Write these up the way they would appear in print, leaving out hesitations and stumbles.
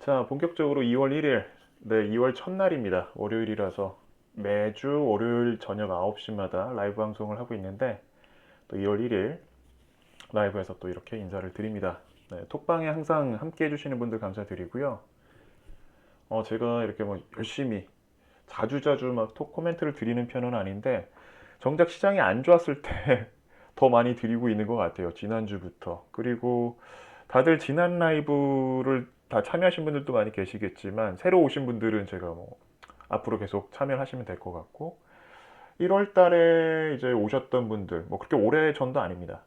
자, 본격적으로 2월 1일, 네, 2월 첫날입니다. 월요일이라서 매주 월요일 저녁 9시마다 라이브 방송을 하고 있는데, 또 2월 1일 라이브에서 또 이렇게 인사를 드립니다. 네, 톡방에 항상 함께 해주시는 분들 감사드리고요. 제가 이렇게 뭐 열심히 자주자주 막 톡 코멘트를 드리는 편은 아닌데, 정작 시장이 안 좋았을 때 더 많이 드리고 있는 것 같아요. 지난주부터. 그리고 다들 지난 라이브를 다 참여하신 분들도 많이 계시겠지만, 새로 오신 분들은 제가 뭐 앞으로 계속 참여하시면 될 것 같고, 1월 달에 이제 오셨던 분들, 뭐 그렇게 오래 전도 아닙니다.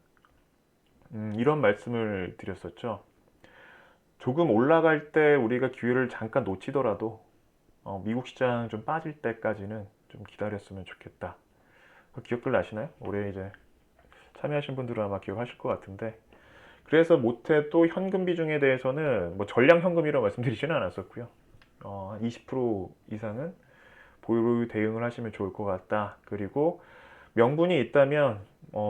이런 말씀을 드렸었죠. 조금 올라갈 때 우리가 기회를 잠깐 놓치더라도 미국 시장 좀 빠질 때까지는 좀 기다렸으면 좋겠다. 그 기억들 나시나요? 올해 이제 참여하신 분들은 아마 기억하실 것 같은데, 그래서 못해 또 현금 비중에 대해서는 뭐 전량 현금이라고 말씀드리지는 않았었고요. 20% 이상은 보유 대응을 하시면 좋을 것 같다. 그리고 명분이 있다면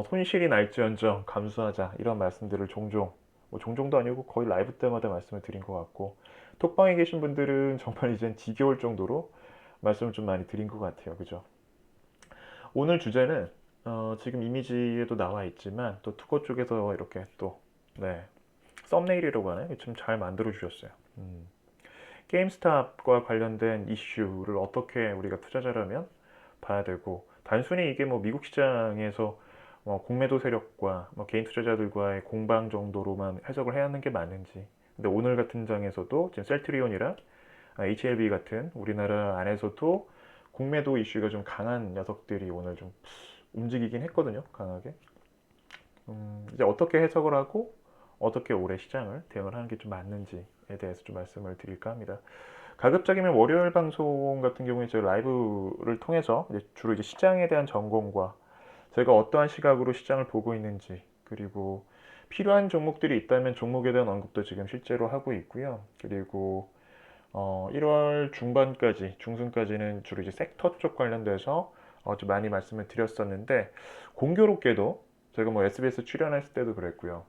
손실이 날지언정 감수하자, 이런 말씀들을 종종, 뭐 종종도 아니고 거의 라이브 때마다 말씀을 드린 것 같고, 톡방에 계신 분들은 정말 이젠 지겨울 정도로 말씀을 좀 많이 드린 것 같아요. 그죠? 오늘 주제는 지금 이미지에도 나와 있지만 또 투고 쪽에서 이렇게 또, 네, 썸네일이라고 하나요? 좀 잘 만들어 주셨어요. 게임스탑과 관련된 이슈를 어떻게 우리가 투자자라면 봐야 되고, 단순히 이게 뭐 미국 시장에서 공매도 세력과 뭐 개인 투자자들과의 공방 정도로만 해석을 해야 하는 게 맞는지. 근데 오늘 같은 장에서도 지금 셀트리온이랑 HLB 같은 우리나라 안에서도 공매도 이슈가 좀 강한 녀석들이 오늘 좀 움직이긴 했거든요, 강하게. 이제 어떻게 해석을 하고 어떻게 올해 시장을 대응을 하는 게 좀 맞는지에 대해서 좀 말씀을 드릴까 합니다. 가급적이면 월요일 방송 같은 경우에 저희 라이브를 통해서 이제 주로 이제 시장에 대한 전공과 제가 어떠한 시각으로 시장을 보고 있는지, 그리고 필요한 종목들이 있다면 종목에 대한 언급도 지금 실제로 하고 있고요. 그리고 1월 중반까지, 중순까지는 주로 이제 섹터 쪽 관련돼서 좀 많이 말씀을 드렸었는데, 공교롭게도 제가 뭐 SBS 출연했을 때도 그랬고요.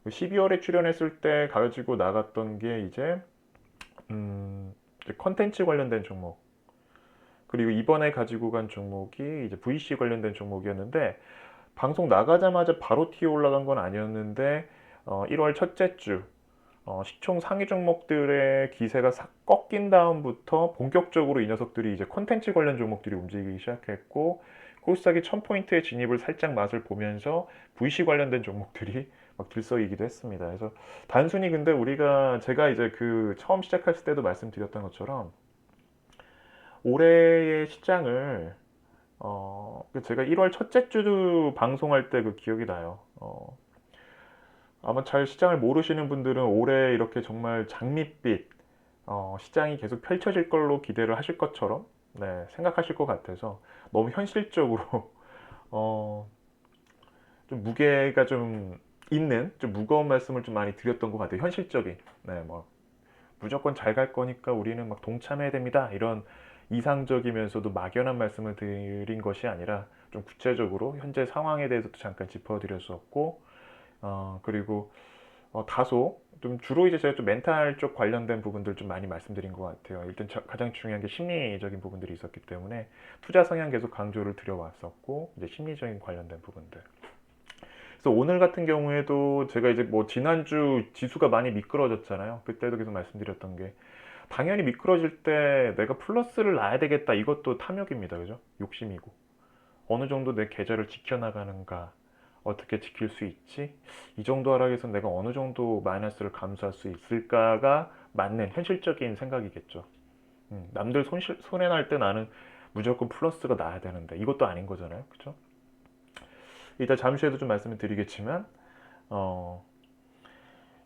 12월에 출연했을 때 가지고 나갔던 게 이제 컨텐츠 관련된 종목, 그리고 이번에 가지고 간 종목이 이제 VC 관련된 종목이었는데, 방송 나가자마자 바로 튀어 올라간 건 아니었는데 1월 첫째 주 시총 상위 종목들의 기세가 꺾인 다음부터 본격적으로 이 녀석들이 이제 콘텐츠 관련 종목들이 움직이기 시작했고, 코스닥이 1000포인트의 진입을 살짝 맛을 보면서 VC 관련된 종목들이 막 들썩이기도 했습니다. 그래서 단순히, 근데 우리가, 제가 이제 그 처음 시작했을 때도 말씀드렸던 것처럼 올해의 시장을 제가 1월 첫째 주 방송할 때 그 기억이 나요. 아마 잘 시장을 모르시는 분들은 올해 이렇게 정말 장밋빛 시장이 계속 펼쳐질 걸로 기대를 하실 것처럼, 네, 생각하실 것 같아서 너무 현실적으로 어, 좀 무게가 좀 있는, 좀 무거운 말씀을 좀 많이 드렸던 것 같아요. 현실적인. 네, 뭐 무조건 잘 갈 거니까 우리는 막 동참해야 됩니다, 이런 이상적이면서도 막연한 말씀을 드린 것이 아니라 좀 구체적으로 현재 상황에 대해서도 잠깐 짚어드렸었고, 그리고 다소 좀 주로 이제 제가 좀 멘탈 쪽 관련된 부분들 좀 많이 말씀드린 것 같아요. 일단 가장 중요한 게 심리적인 부분들이 있었기 때문에 투자 성향 계속 강조를 드려왔었고, 이제 심리적인 관련된 부분들. 그래서 오늘 같은 경우에도 제가 이제 뭐 지난주 지수가 많이 미끄러졌잖아요. 그때도 계속 말씀드렸던 게, 당연히 미끄러질 때 내가 플러스를 놔야 되겠다, 이것도 탐욕입니다. 그죠? 욕심이고, 어느 정도 내 계좌를 지켜나가는가, 어떻게 지킬 수 있지? 이 정도 하락에서 내가 어느 정도 마이너스를 감수할 수 있을까가 맞는 현실적인 생각이겠죠. 남들 손해 날 때 나는 무조건 플러스가 나야 되는데 이것도 아닌 거잖아요. 그죠? 이따 잠시 후에도 좀 말씀을 드리겠지만, 어,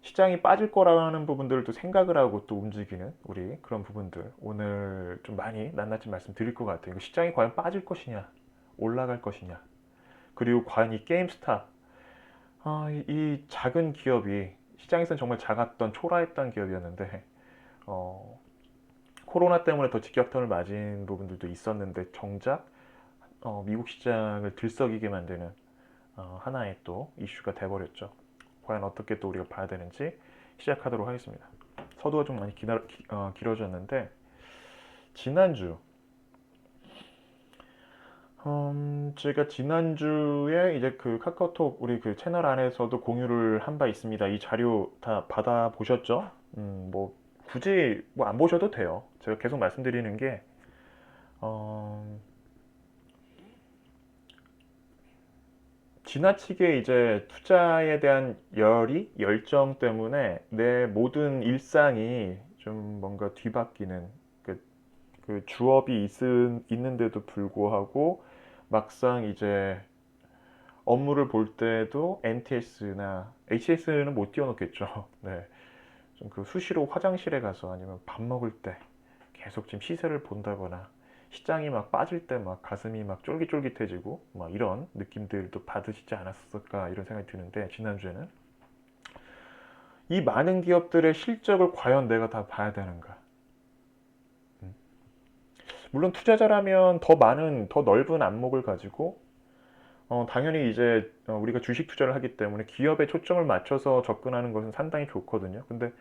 시장이 빠질 거라는 부분들을 또 생각을 하고 또 움직이는 우리 그런 부분들, 오늘 좀 많이 낱낱이 말씀드릴 것 같아요. 시장이 과연 빠질 것이냐, 올라갈 것이냐, 그리고 과연 이 게임스탑, 이 작은 기업이 시장에서는 정말 작았던 초라했던 기업이었는데, 어, 코로나 때문에 더 직격탄을 맞은 부분들도 있었는데, 정작 미국 시장을 들썩이게 만드는 하나의 또 이슈가 돼버렸죠. 과연 어떻게 또 우리가 봐야 되는지 시작하도록 하겠습니다. 서두가 좀 많이 길어졌는데 지난주 제가 지난주에 이제 그 카카오톡 우리 그 채널 안에서도 공유를 한 바 있습니다. 이 자료 다 받아 보셨죠? 뭐 굳이 뭐 안 보셔도 돼요. 제가 계속 말씀드리는 게 어, 지나치게 이제 투자에 대한 열정 때문에 내 모든 일상이 좀 뭔가 뒤바뀌는 그 주업이 있는데도 불구하고 막상 이제 업무를 볼 때도 NTS나 HS는 못 띄워놓겠죠. 네. 좀 그 수시로 화장실에 가서 아니면 밥 먹을 때 계속 지금 시세를 본다거나 시장이 막 빠질 때 막 가슴이 막 쫄깃쫄깃해지고 막 이런 느낌들도 받으시지 않았을까 이런 생각이 드는데 지난주에는 이 많은 기업들의 실적을 과연 내가 다 봐야 되는가? 음. 물론 투자자라면 더 많은 더 넓은 안목을 가지고 당연히 이제 우리가 주식 투자를 하기 때문에 기업에 초점을 맞춰서 접근하는 것은 상당히 좋거든요. 근데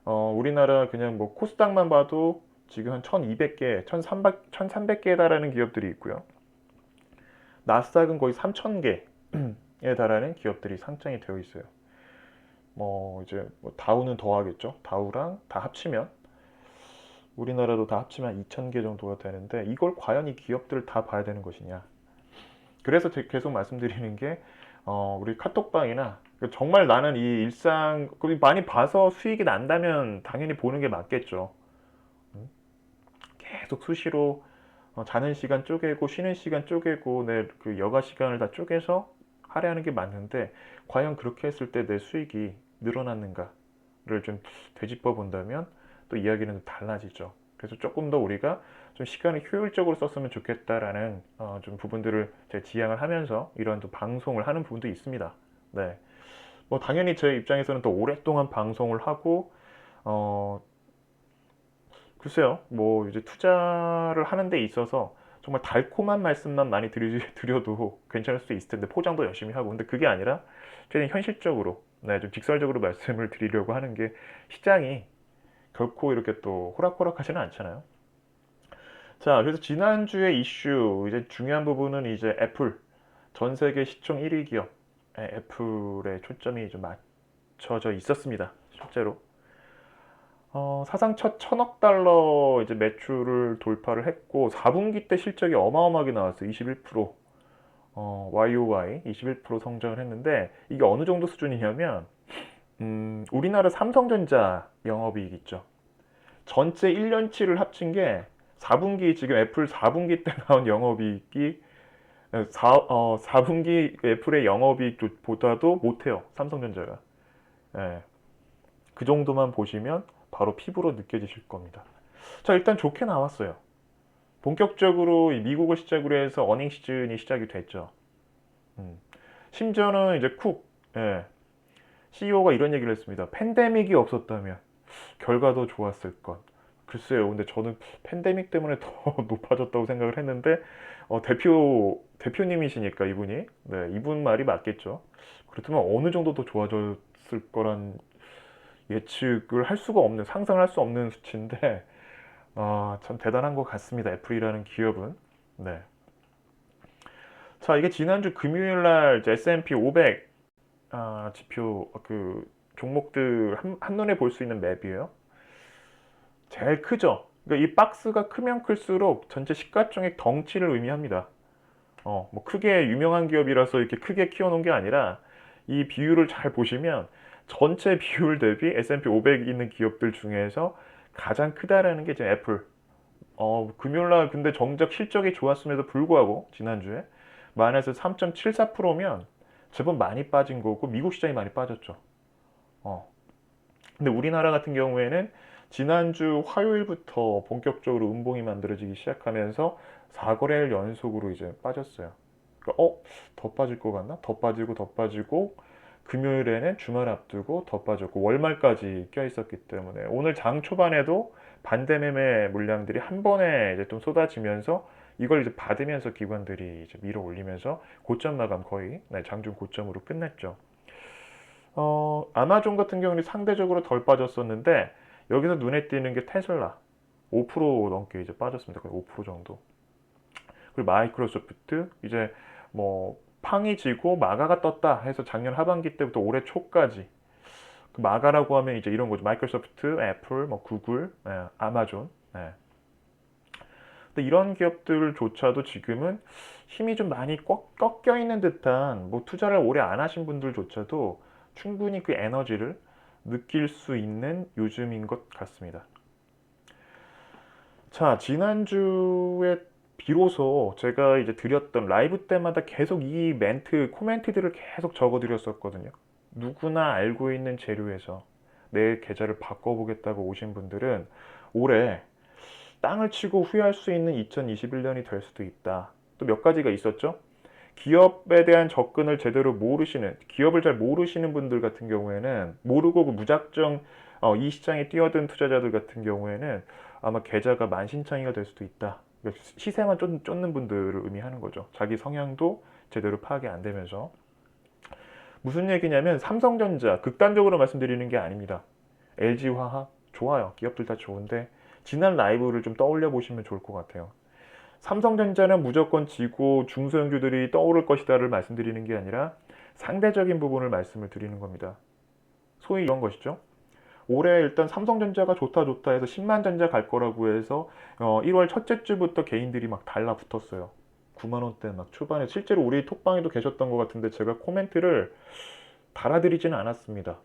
우리나라 그냥 뭐 코스닥만 봐도 지금 한 1200개, 1300개에 달하는 기업들이 있고요. 나스닥은 거의 3000개에 달하는 기업들이 상장이 되어 있어요. 뭐 이제 뭐 다우는 더 하겠죠. 다우랑 다 합치면 우리나라도 다 합치면 2000개 정도가 되는데 이걸 과연 이 기업들을 다 봐야 되는 것이냐. 그래서 계속 말씀드리는 게 우리 카톡방이나 정말 나는 이 일상 많이 봐서 수익이 난다면 당연히 보는 게 맞겠죠. 음? 계속 수시로 자는 시간 쪼개고 쉬는 시간 쪼개고 내 그 여가 시간을 다 쪼개서 할애하는 게 맞는데 과연 그렇게 했을 때 내 수익이 늘어났는가를 좀 되짚어 본다면 또 이야기는 좀 달라지죠. 그래서 조금 더 우리가 좀 시간을 효율적으로 썼으면 좋겠다라는 좀 부분들을 제가 지향을 하면서 이런 또 방송을 하는 부분도 있습니다. 네. 뭐 당연히 제 입장에서는 또 오랫동안 방송을 하고 어 글쎄요. 뭐 이제 투자를 하는 데 있어서 정말 달콤한 말씀만 많이 드려도 괜찮을 수도 있을 텐데 포장도 열심히 하고 근데 그게 아니라 최대한 현실적으로 네, 좀 직설적으로 말씀을 드리려고 하는 게 시장이 결코 이렇게 또 호락호락하지는 않잖아요. 자, 그래서 지난주에 이슈 이제 중요한 부분은 이제 애플 전 세계 시총 1위 기업 애플에 초점이 좀 맞춰져 있었습니다. 실제로 사상 첫 1000억 달러 이제 매출을 돌파를 했고 4분기 때 실적이 어마어마하게 나왔어요. 21% YOY 21% 성장을 했는데 이게 어느 정도 수준이냐면 우리나라 삼성전자 영업이익 있죠. 전체 1년치를 합친 게 4분기 지금 애플 4분기 때 나온 영업이익이 4분기 애플의 영업이익보다도 못해요. 삼성전자가. 예, 그 정도만 보시면 바로 피부로 느껴지실 겁니다. 자, 일단 좋게 나왔어요. 본격적으로 미국을 시작으로 해서 어닝 시즌이 시작이 됐죠. 음. 심지어는 이제 예, CEO가 이런 얘기를 했습니다. 팬데믹이 없었다면 결과도 좋았을 것. 글쎄요. 근데 저는 팬데믹 때문에 더 높아졌다고 생각을 했는데 대표님이시니까 이분이 이분 말이 맞겠죠. 그렇다면 어느 정도 더 좋아졌을 거란 예측을 할 수가 없는 상상을 할 수 없는 수치인데 참 대단한 것 같습니다. 애플이라는 기업은. 네. 자, 이게 지난주 금요일 날 S&P 500 지표 그 종목들 한눈에 볼 수 있는 맵이에요. 제일 크죠. 그러니까 이 박스가 크면 클수록 전체 시가총액 덩치를 의미합니다. 뭐 크게 유명한 기업이라서 이렇게 크게 키워놓은 게 아니라 이 비율을 잘 보시면 전체 비율 대비 S&P 500 있는 기업들 중에서 가장 크다라는 게 지금 애플. 금요일날 근데 정작 실적이 좋았음에도 불구하고 지난주에 마이너스 3.74%면 제법 많이 빠진 거고 미국 시장이 많이 빠졌죠. 어. 근데 우리나라 같은 경우에는 지난주 화요일부터 본격적으로 음봉이 만들어지기 시작하면서 4거래일 연속으로 이제 빠졌어요. 그러니까 더 빠질 것 같나? 더 빠지고 더 빠지고 금요일에는 주말 앞두고 더 빠졌고 월말까지 껴 있었기 때문에 오늘 장 초반에도 반대 매매 물량들이 한 번에 이제 좀 쏟아지면서 이걸 이제 받으면서 기관들이 이제 밀어 올리면서 고점 마감 거의 장중 고점으로 끝냈죠. 아마존 같은 경우는 상대적으로 덜 빠졌었는데 여기서 눈에 띄는 게 테슬라 5% 넘게 이제 빠졌습니다. 거의 5% 정도. 그리고 마이크로소프트 이제 뭐 팡이 지고 마가가 떴다 해서 작년 하반기 때부터 올해 초까지 그 마가라고 하면 이제 이런 거죠. 마이크로소프트, 애플, 뭐 구글, 아마존. 근데 이런 기업들조차도 지금은 힘이 좀 많이 꺾여 있는 듯한 뭐 투자를 오래 안 하신 분들조차도 충분히 그 에너지를 느낄 수 있는 요즘인 것 같습니다. 자, 지난주에 비로소 제가 이제 드렸던 라이브 때마다 계속 이 멘트, 코멘트들을 계속 적어 드렸었거든요. 누구나 알고 있는 재료에서 내 계좌를 바꿔보겠다고 오신 분들은 올해 땅을 치고 후회할 수 있는 2021년이 될 수도 있다. 또 몇 가지가 있었죠. 기업에 대한 접근을 제대로 모르시는, 기업을 잘 모르시는 분들 같은 경우에는, 모르고 그 무작정 이 시장에 뛰어든 투자자들 같은 경우에는 아마 계좌가 만신창이가 될 수도 있다. 그러니까 시세만 쫓는 분들을 의미하는 거죠. 자기 성향도 제대로 파악이 안 되면서. 무슨 얘기냐면 삼성전자, 극단적으로 말씀드리는 게 아닙니다. LG화학 좋아요. 기업들 다 좋은데 지난 라이브를 좀 떠올려 보시면 좋을 것 같아요. 삼성전자는 무조건 지고 중소형주들이 떠오를 것이다를 말씀드리는 게 아니라 상대적인 부분을 말씀을 드리는 겁니다. 소위 이런 것이죠. 올해 일단 삼성전자가 좋다 좋다 해서 10만 전자 갈 거라고 해서 1월 첫째 주부터 개인들이 막 달라붙었어요. 9만 원대 막 초반에 실제로 우리 톡방에도 계셨던 것 같은데 제가 코멘트를 달아드리지는 않았습니다.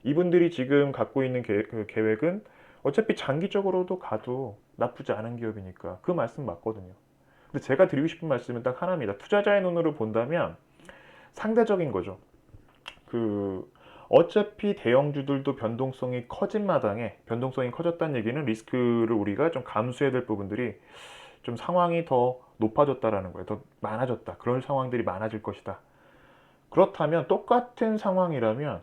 이분들이 지금 갖고 있는 그 계획은 어차피 장기적으로도 가도 나쁘지 않은 기업이니까 그 말씀 맞거든요. 근데 제가 드리고 싶은 말씀은 딱 하나입니다. 투자자의 눈으로 본다면 상대적인 거죠. 그 어차피 대형주들도 변동성이 커진 마당에 변동성이 커졌다는 얘기는 리스크를 우리가 좀 감수해야 될 부분들이 좀 상황이 더 높아졌다라는 거예요. 더 많아졌다. 그런 상황들이 많아질 것이다. 그렇다면 똑같은 상황이라면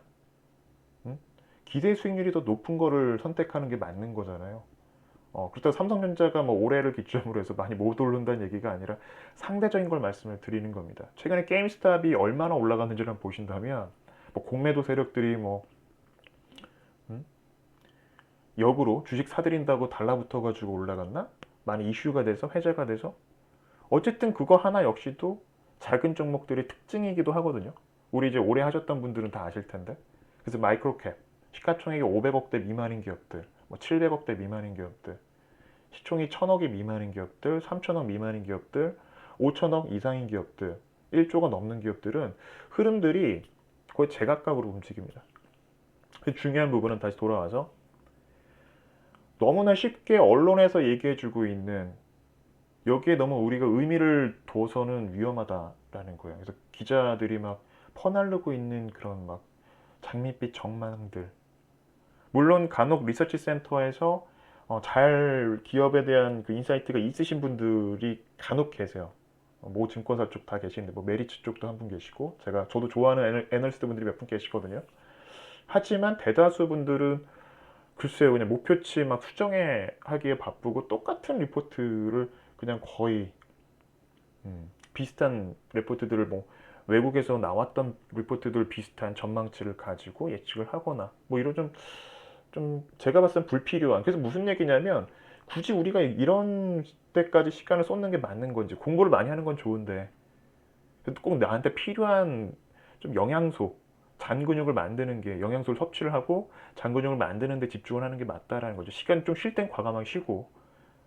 기대 수익률이 더 높은 거를 선택하는 게 맞는 거잖아요. 그렇다고 삼성전자가 뭐 올해를 기점으로 해서 많이 못 오른다는 얘기가 아니라 상대적인 걸 말씀을 드리는 겁니다. 최근에 게임스탑이 얼마나 올라갔는지를 보신다면 뭐 공매도 세력들이 뭐 역으로 주식 사들인다고 달라붙어가지고 올라갔나? 많이 이슈가 돼서 회자가 돼서 어쨌든 그거 하나 역시도 작은 종목들의 특징이기도 하거든요. 우리 이제 오래 하셨던 분들은 다 아실 텐데. 그래서 마이크로캡, 시가총액이 500억대 미만인 기업들, 뭐 700억대 미만인 기업들, 시총이 1000억이 미만인 기업들, 3000억 미만인 기업들, 5000억 이상인 기업들, 1조가 넘는 기업들은 흐름들이 거의 제각각으로 움직입니다. 중요한 부분은 다시 돌아와서 너무나 쉽게 언론에서 얘기해주고 있는 여기에 너무 우리가 의미를 둬서는 위험하다라는 거예요. 그래서 기자들이 막 퍼날르고 있는 그런 막 장밋빛 전망들. 물론 간혹 리서치 센터에서 잘 기업에 대한 그 인사이트가 있으신 분들이 간혹 계세요. 모 증권사 쪽 다 계시는데 뭐 메리츠 쪽도 한 분 계시고 저도 좋아하는 애널리스트 분들이 몇 분 계시거든요. 하지만 대다수 분들은 글쎄요 그냥 목표치 막 수정해 하기에 바쁘고 똑같은 리포트를 그냥 거의 비슷한 리포트들을 뭐 외국에서 나왔던 리포트들 비슷한 전망치를 가지고 예측을 하거나 뭐 이런 좀 제가 봤을 땐 불필요한. 그래서 무슨 얘기냐면 굳이 우리가 이런 때까지 시간을 쏟는 게 맞는 건지 공부를 많이 하는 건 좋은데 꼭 나한테 필요한 좀 영양소 잔 근육을 만드는 게 영양소를 섭취를 하고 잔 근육을 만드는 데 집중을 하는 게 맞다라는 거죠. 시간 좀 쉴 땐 과감하게 쉬고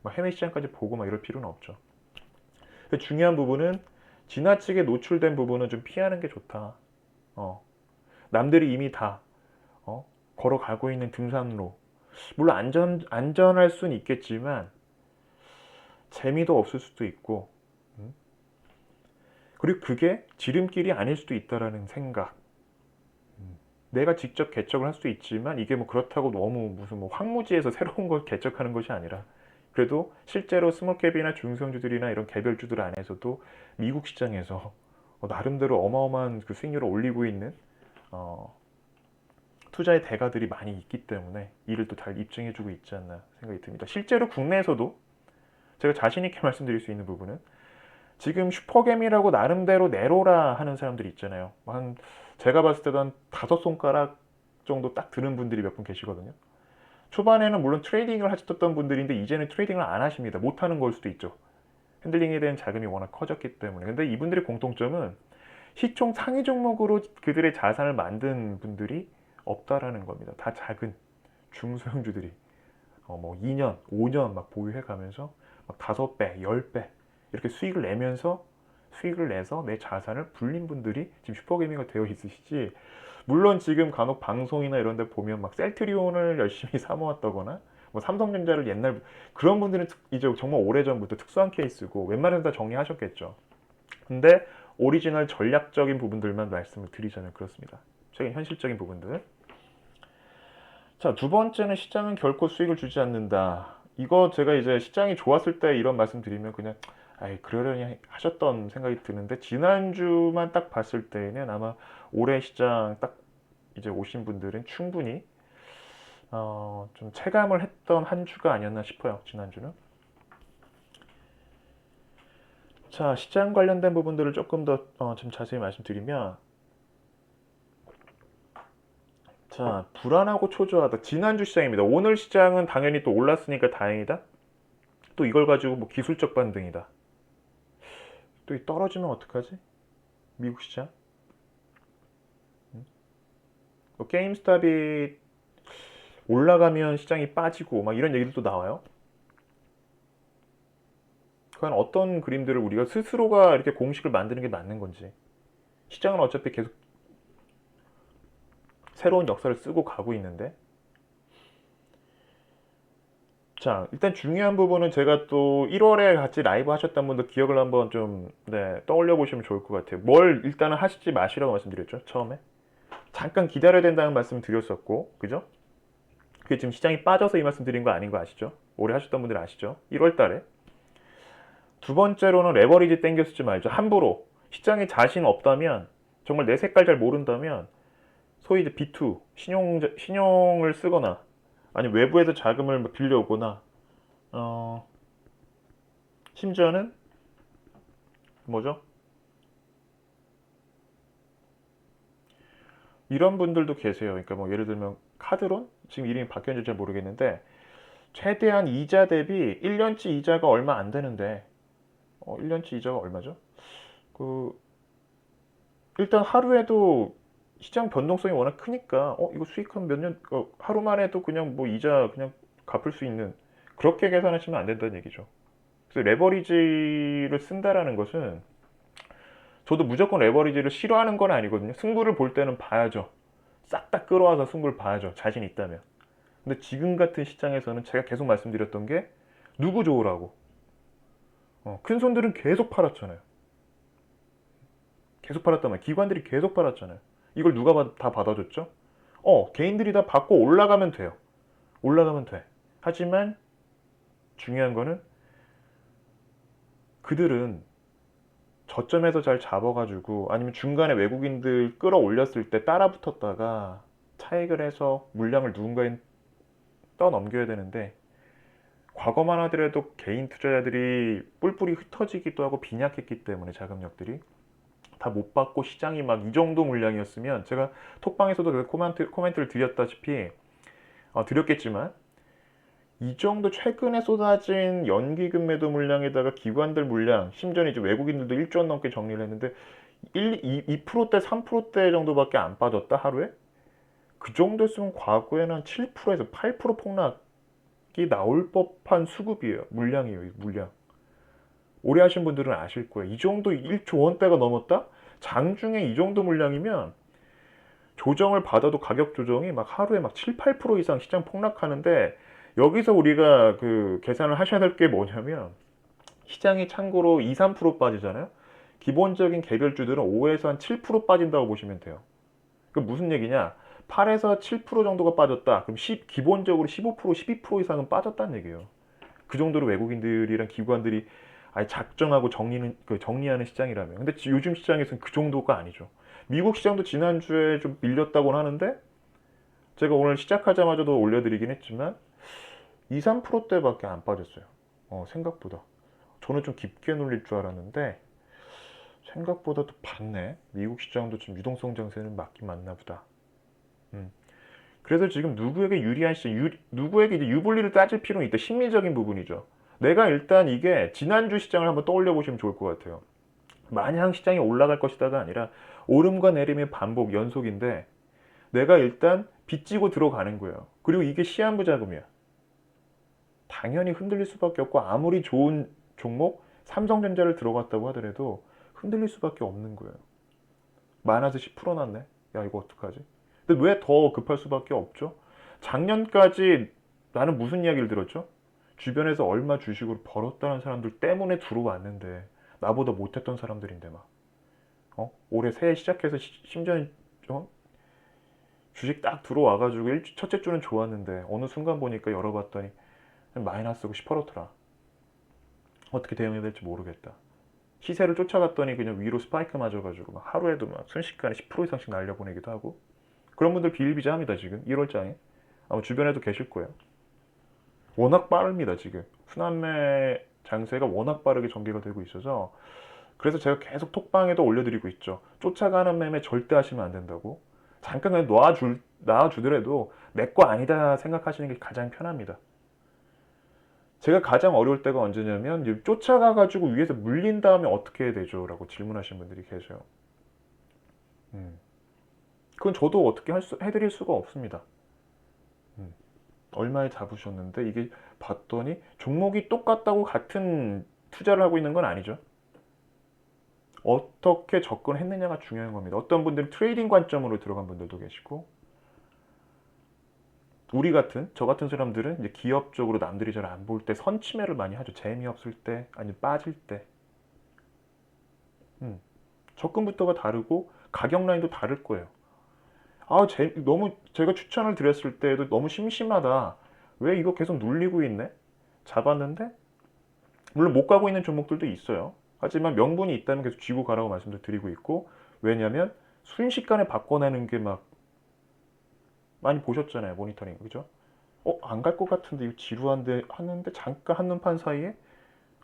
막 해외 시장까지 보고 막 이럴 필요는 없죠. 중요한 부분은 지나치게 노출된 부분은 좀 피하는 게 좋다. 남들이 이미 다 걸어가고 있는 등산로. 물론 안전할 수는 있겠지만 재미도 없을 수도 있고 그리고 그게 지름길이 아닐 수도 있다라는 생각. 내가 직접 개척을 할 수 있지만 이게 뭐 그렇다고 너무 무슨 뭐 황무지에서 새로운 걸 개척하는 것이 아니라 그래도 실제로 스몰캡이나 중소형주들이나 이런 개별주들 안에서도 미국 시장에서 나름대로 어마어마한 그 수익률을 올리고 있는 투자의 대가들이 많이 있기 때문에 이를 또 잘 입증해주고 있지 않나 생각이 듭니다. 실제로 국내에서도 제가 자신 있게 말씀드릴 수 있는 부분은 지금 슈퍼겜이라고 나름대로 내로라 하는 사람들이 있잖아요. 제가 봤을 때도 한 5손가락 정도 딱 드는 분들이 몇 분 계시거든요. 초반에는 물론 트레이딩을 하셨던 분들인데 이제는 트레이딩을 안 하십니다. 못 하는 걸 수도 있죠. 핸들링에 대한 자금이 워낙 커졌기 때문에. 근데 이분들의 공통점은 시총 상위 종목으로 그들의 자산을 만든 분들이 없다라는 겁니다. 다 작은 중소형주들이 뭐 2년, 5년 막 보유해 가면서 막 5배, 10배 이렇게 수익을 내면서 수익을 내서 내 자산을 불린 분들이 지금 슈퍼게이머가 되어 있으시지. 물론 지금 간혹 방송이나 이런 데 보면 막 셀트리온을 열심히 사 모았다거나 뭐 삼성전자를 옛날 그런 분들은 이제 정말 오래전부터 특수한 케이스고 웬만해서 다 정리하셨겠죠. 근데 오리지널 전략적인 부분들만 말씀을 드리자면 그렇습니다. 최근 현실적인 부분들. 자, 두 번째는 시장은 결코 수익을 주지 않는다. 이거 제가 이제 시장이 좋았을 때 이런 말씀 드리면 그냥 아이 그러려니 하셨던 생각이 드는데 지난주만 딱 봤을 때는 아마 올해 시장 딱 이제 오신 분들은 충분히 좀 체감을 했던 한 주가 아니었나 싶어요. 지난주는. 자, 시장 관련된 부분들을 조금 더 좀 자세히 말씀드리면 자, 불안하고 초조하다. 지난주 시장입니다. 오늘 시장은 당연히 또 올랐으니까 다행이다. 또 이걸 가지고 뭐 기술적 반등이다. 또 떨어지면 어떡하지? 미국 시장? 뭐 게임스탑이 올라가면 시장이 빠지고 막 이런 얘기도 또 나와요. 과연 어떤 그림들을 우리가 스스로가 이렇게 공식을 만드는 게 맞는 건지. 시장은 어차피 계속 새로운 역사를 쓰고 가고 있는데. 자, 일단 중요한 부분은 제가 또 1월에 같이 라이브 하셨던 분들 기억을 한번 좀 떠올려 보시면 좋을 것 같아요. 뭘 일단은 하시지 마시라고 말씀드렸죠, 처음에. 잠깐 기다려야 된다는 말씀 드렸었고, 그죠? 그게 지금 시장이 빠져서 이 말씀 드린 거 아닌 거 아시죠? 오래 하셨던 분들 아시죠? 1월 달에. 두 번째로는 레버리지 땡겨 쓰지 말죠. 함부로. 시장에 자신 없다면, 정말 내 색깔 잘 모른다면, 소위 이제 B2, 신용을 쓰거나, 아니면 외부에서 자금을 빌려오거나, 어, 심지어는, 뭐죠? 이런 분들도 계세요. 그러니까 뭐 예를 들면 카드론? 지금 이름이 바뀌었는지 잘 모르겠는데, 최대한 이자 대비 1년치 이자가 얼마 안 되는데, 1년치 이자가 얼마죠? 그, 일단 하루에도 시장 변동성이 워낙 크니까, 이거 수익한 몇 년, 하루만 해도 그냥 뭐 이자 그냥 갚을 수 있는, 그렇게 계산하시면 안 된다는 얘기죠. 그래서 레버리지를 쓴다라는 것은, 저도 무조건 레버리지를 싫어하는 건 아니거든요. 승부를 볼 때는 봐야죠. 싹 다 끌어와서 승부를 봐야죠. 자신 있다면. 근데 지금 같은 시장에서는 제가 계속 말씀드렸던 게, 누구 좋으라고. 큰 손들은 계속 팔았잖아요. 계속 팔았단 말이에요. 기관들이 계속 팔았잖아요. 이걸 누가 다 받아줬죠? 개인들이 다 받고 올라가면 돼요. 올라가면 돼. 하지만 중요한 거는 그들은 저점에서 잘 잡아가지고 아니면 중간에 외국인들 끌어올렸을 때 따라 붙었다가 차익을 해서 물량을 누군가에 떠넘겨야 되는데 과거만 하더라도 개인 투자자들이 뿔뿔이 흩어지기도 하고 빈약했기 때문에 자금력들이 다 못 받고 시장이 막 이 정도 물량이었으면 제가 톡방에서도 그 코멘트를 드렸다시피 드렸겠지만 이 정도 최근에 쏟아진 연기금 매도 물량에다가 기관들 물량 심지어는 이제 외국인들도 1조 원 넘게 정리를 했는데 2%대 3%대 정도밖에 안 빠졌다 하루에. 그 정도였으면 과거에는 한 7%에서 8% 폭락이 나올 법한 수급이에요. 물량이에요. 물량. 오래 하신 분들은 아실 거예요. 이 정도 1조 원대가 넘었다? 장중에 이 정도 물량이면 조정을 받아도 가격 조정이 막 하루에 막 7, 8% 이상 시장 폭락하는데 여기서 우리가 그 계산을 하셔야 될 게 뭐냐면 시장이 참고로 2, 3% 빠지잖아요. 기본적인 개별주들은 5에서 한 7% 빠진다고 보시면 돼요. 그 무슨 얘기냐? 8에서 7% 정도가 빠졌다. 그럼 기본적으로 15%, 12% 이상은 빠졌다는 얘기예요. 그 정도로 외국인들이랑 기관들이 아예 작정하고 정리하는 시장이라면. 근데 요즘 시장에서는 그 정도가 아니죠. 미국 시장도 지난주에 좀 밀렸다고는 하는데 제가 오늘 시작하자마자도 올려드리긴 했지만 2, 3%대밖에 안 빠졌어요. 생각보다. 저는 좀 깊게 눌릴 줄 알았는데 생각보다 도 봤네. 미국 시장도 좀 유동성 장세는 맞긴 맞나 보다. 음. 그래서 지금 누구에게 유리한 시장, 누구에게 이제 유불리를 따질 필요는 있다. 심리적인 부분이죠. 내가 일단 이게 지난주 시장을 한번 떠올려 보시면 좋을 것 같아요. 마냥 시장이 올라갈 것이다가 아니라 오름과 내림의 반복, 연속인데 내가 일단 빚지고 들어가는 거예요. 그리고 이게 시한부작용이야. 당연히 흔들릴 수밖에 없고 아무리 좋은 종목, 삼성전자를 들어갔다고 하더라도 흔들릴 수밖에 없는 거예요. 마이너스 10% 났네. 야, 이거 어떡하지? 근데 왜 더 급할 수밖에 없죠? 작년까지 나는 무슨 이야기를 들었죠? 주변에서 얼마 주식을 벌었다는 사람들 때문에 들어왔는데 나보다 못했던 사람들인데 막 올해 새해 시작해서 심지어 어? 주식 딱 들어와가지고 첫째 주는 좋았는데 어느 순간 보니까 열어봤더니 마이너스고 10%더라. 어떻게 대응해야 될지 모르겠다. 시세를 쫓아갔더니 그냥 위로 스파이크 맞아가지고 막 하루에도 막 순식간에 10% 이상씩 날려보내기도 하고 그런 분들 비일비재합니다. 지금 1월장에 아마 주변에도 계실 거예요. 워낙 빠릅니다. 지금 순환매 장세가 워낙 빠르게 전개가 되고 있어서 그래서 제가 계속 톡방에도 올려드리고 있죠. 쫓아가는 매매 절대 하시면 안 된다고. 잠깐 그냥 놔주더라도 내 거 아니다 생각하시는 게 가장 편합니다. 제가 가장 어려울 때가 언제냐면 쫓아가가지고 위에서 물린 다음에 어떻게 해야 되죠? 라고 질문하시는 분들이 계세요. 그건 저도 어떻게 해드릴 수가 없습니다. 얼마에 잡으셨는데 이게 봤더니 종목이 똑같다고 같은 투자를 하고 있는 건 아니죠. 어떻게 접근했느냐가 중요한 겁니다. 어떤 분들은 트레이딩 관점으로 들어간 분들도 계시고 저 같은 사람들은 이제 기업적으로 남들이 잘 안 볼 때 선취매를 많이 하죠. 재미없을 때, 아니면 빠질 때. 접근부터가 다르고 가격 라인도 다를 거예요. 너무 제가 추천을 드렸을 때에도 너무 심심하다. 왜 이거 계속 눌리고 있네? 잡았는데 물론 못 가고 있는 종목들도 있어요. 하지만 명분이 있다면 계속 쥐고 가라고 말씀도 드리고 있고 왜냐하면 순식간에 바꿔내는 게 막 많이 보셨잖아요. 모니터링 그죠? 안 갈 것 같은데 이거 지루한데 하는데 잠깐 한눈판 사이에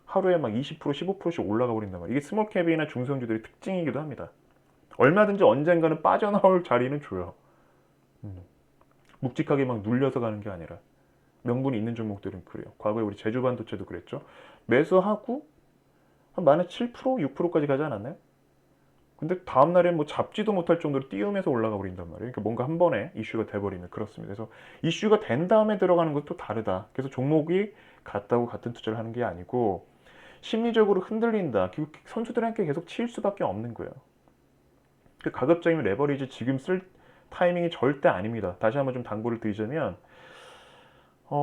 하루에 막 20% 15%씩 올라가 버린단 말이에요. 이게 스몰캡이나 중소형주들의 특징이기도 합니다. 얼마든지 언젠가는 빠져나올 자리는 줘요. 묵직하게 막 눌려서 가는 게 아니라 명분이 있는 종목들은 그래요. 과거에 우리 제주반도체도 그랬죠. 매수하고 한 만에 7% 6%까지 가지 않았나요? 근데 다음날에 뭐 잡지도 못할 정도로 띄우면서 올라가 버린단 말이에요. 그러니까 뭔가 한 번에 이슈가 돼버리면 그렇습니다. 그래서 이슈가 된 다음에 들어가는 것도 다르다. 그래서 종목이 같다고 같은 투자를 하는 게 아니고 심리적으로 흔들린다. 선수들한테 계속 치일 수밖에 없는 거예요. 그 가급적이면 레버리지 지금 쓸 타이밍이 절대 아닙니다. 다시 한번 좀 당부를 드리자면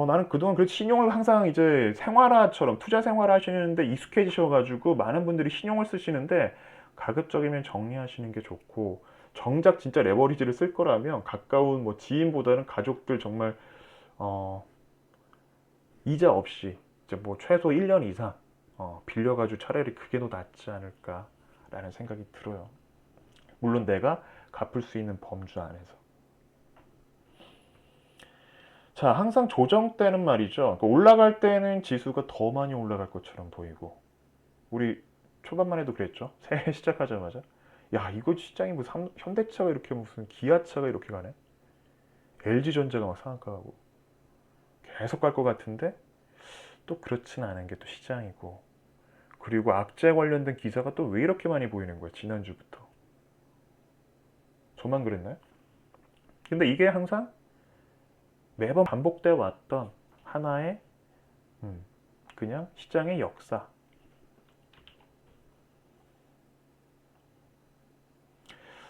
나는 그동안 그래도 신용을 항상 이제 생활화처럼 투자 생활화 하시는데 익숙해지셔가지고 많은 분들이 신용을 쓰시는데 가급적이면 정리하시는 게 좋고 정작 진짜 레버리지를 쓸 거라면 가까운 뭐 지인보다는 가족들 정말 어, 이자 없이 이제 뭐 최소 1년 이상 빌려가지고 차라리 그게 더 낫지 않을까라는 생각이 들어요. 물론 내가 갚을 수 있는 범주 안에서. 자, 항상 조정 때는 말이죠. 그러니까 올라갈 때는 지수가 더 많이 올라갈 것처럼 보이고, 우리 초반만 해도 그랬죠. 새해 시작하자마자. 야, 이거 시장이 뭐 현대차가 이렇게 무슨 기아차가 이렇게 가네? LG전자가 막 상한가 가고. 계속 갈 것 같은데, 또 그렇진 않은 게 또 시장이고. 그리고 악재 관련된 기사가 또 왜 이렇게 많이 보이는 거야, 지난주부터. 저만 그랬나요? 근데 이게 항상 매번 반복되어 왔던 하나의 그냥 시장의 역사.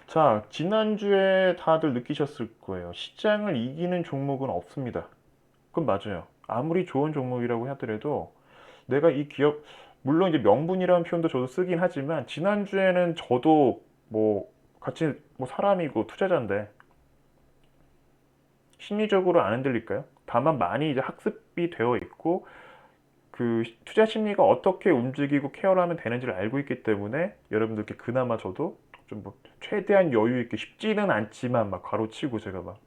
자, 지난주에 다들 느끼셨을 거예요. 시장을 이기는 종목은 없습니다. 그건 맞아요. 아무리 좋은 종목이라고 하더라도 내가 이 기업, 물론 이제 명분이라는 표현도 저도 쓰긴 하지만 지난주에는 저도 뭐 같이 뭐 사람이고 투자자인데 심리적으로 안 흔들릴까요? 다만 많이 이제 학습이 되어 있고 그 투자 심리가 어떻게 움직이고 케어를 하면 되는지를 알고 있기 때문에 여러분들께 그나마 저도 좀 뭐 최대한 여유 있게 쉽지는 않지만 막 가로치고 제가 막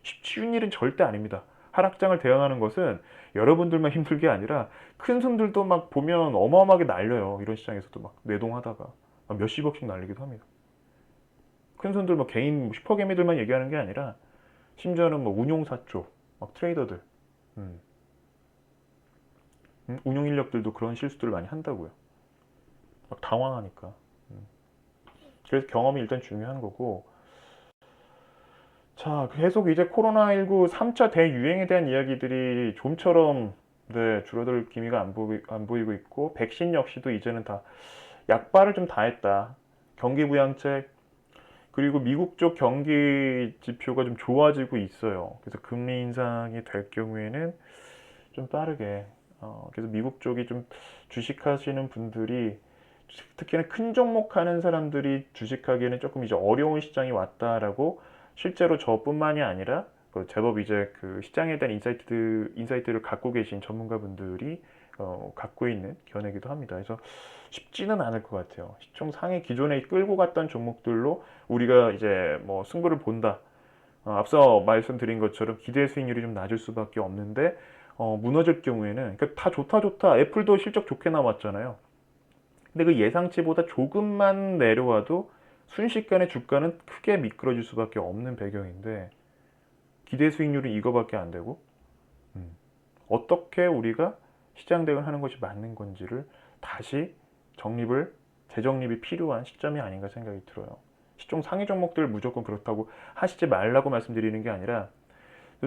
쉬운 일은 절대 아닙니다. 하락장을 대응하는 것은 여러분들만 힘들 게 아니라 큰 손들도 막 보면 어마어마하게 날려요. 이런 시장에서도 막 내동하다가 막 몇십억씩 날리기도 합니다. 큰 손들 뭐 개인 슈퍼개미들만 얘기하는 게 아니라 심지어는 뭐 운용사 쪽, 막 트레이더들, 음, 운용 인력들도 그런 실수들을 많이 한다고요. 막 당황하니까. 음. 그래서 경험이 일단 중요한 거고. 자, 계속 이제 코로나19 3차 대유행에 대한 이야기들이 좀처럼 네, 줄어들 기미가 안 보이고 있고, 백신 역시도 이제는 다 약발을 좀 다 했다. 경기 부양책, 그리고 미국 쪽 경기 지표가 좀 좋아지고 있어요. 그래서 금리 인상이 될 경우에는 좀 빠르게, 그래서 미국 쪽이 좀 주식하시는 분들이, 특히나 큰 종목 하는 사람들이 주식하기에는 조금 이제 어려운 시장이 왔다라고, 실제로 저뿐만이 아니라 제법 이제 그 시장에 대한 인사이트를 갖고 계신 전문가분들이 갖고 있는 견해이기도 합니다. 그래서 쉽지는 않을 것 같아요. 시총 상위 기존에 끌고 갔던 종목들로 우리가 이제 뭐 승부를 본다. 앞서 말씀드린 것처럼 기대 수익률이 좀 낮을 수밖에 없는데, 무너질 경우에는, 그러니까 다 좋다 좋다. 애플도 실적 좋게 나왔잖아요. 근데 그 예상치보다 조금만 내려와도 순식간에 주가는 크게 미끄러질 수밖에 없는 배경인데, 기대 수익률은 이거밖에 안 되고, 어떻게 우리가 시장 대응을 하는 것이 맞는 건지를 다시 재정립이 필요한 시점이 아닌가 생각이 들어요. 시총 상위 종목들 무조건 그렇다고 하시지 말라고 말씀드리는 게 아니라,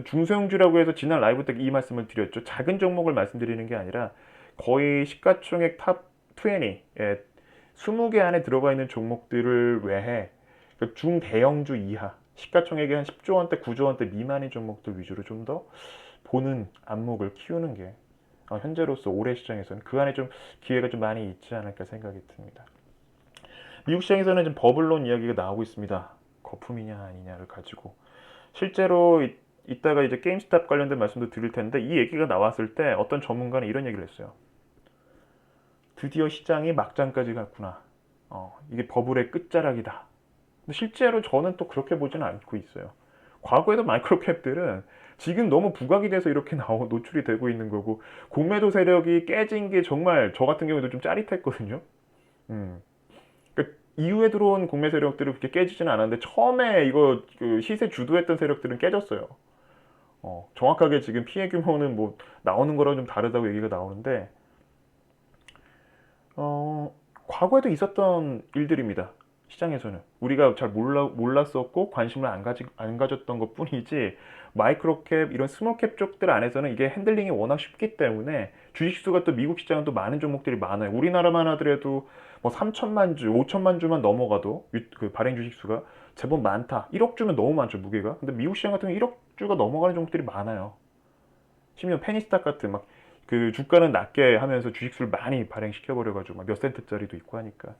중소형주라고 해서 지난 라이브 때 이 말씀을 드렸죠. 작은 종목을 말씀드리는 게 아니라 거의 시가총액 탑 20에 20개 안에 들어가 있는 종목들을 외에 중대형주 이하, 시가총액이 한 10조 원대, 9조 원대 미만인 종목들 위주로 좀 더 보는 안목을 키우는 게 현재로서 올해 시장에서는 그 안에 좀 기회가 좀 많이 있지 않을까 생각이 듭니다. 미국 시장에서는 지금 버블론 이야기가 나오고 있습니다. 거품이냐 아니냐를 가지고. 실제로 이따가 이제 게임스탑 관련된 말씀도 드릴 텐데, 이 얘기가 나왔을 때 어떤 전문가는 이런 얘기를 했어요. 드디어 시장이 막장까지 갔구나. 이게 버블의 끝자락이다. 근데 실제로 저는 또 그렇게 보지는 않고 있어요. 과거에도 마이크로캡들은 지금 너무 부각이 돼서 이렇게 노출이 되고 있는 거고, 공매도 세력이 깨진 게 정말 저 같은 경우도 좀 짜릿했거든요. 음. 그러니까 이후에 들어온 공매 세력들은 그렇게 깨지지는 않았는데, 처음에 이거 그 시세 주도했던 세력들은 깨졌어요. 정확하게 지금 피해 규모는 뭐 나오는 거랑 좀 다르다고 얘기가 나오는데, 어, 과거에도 있었던 일들입니다. 시장에서는 우리가 잘 몰랐었고 관심을 안 가졌던 것 뿐이지, 마이크로캡 이런 스몰캡 쪽들 안에서는 이게 핸들링이 워낙 쉽기 때문에 주식수가, 또 미국 시장은 또 많은 종목들이 많아요. 우리나라만 하더라도 뭐 3천만 주, 5천만 주만 넘어가도 그 발행 주식수가 제법 많다. 1억 주면 너무 많죠, 무게가. 근데 미국 시장 같은 경우 1억 주가 넘어가는 종목들이 많아요. 심지어 페니스탁 같은 막 그 주가는 낮게 하면서 주식수를 많이 발행시켜 버려가지고 몇 센트짜리도 있고 하니까.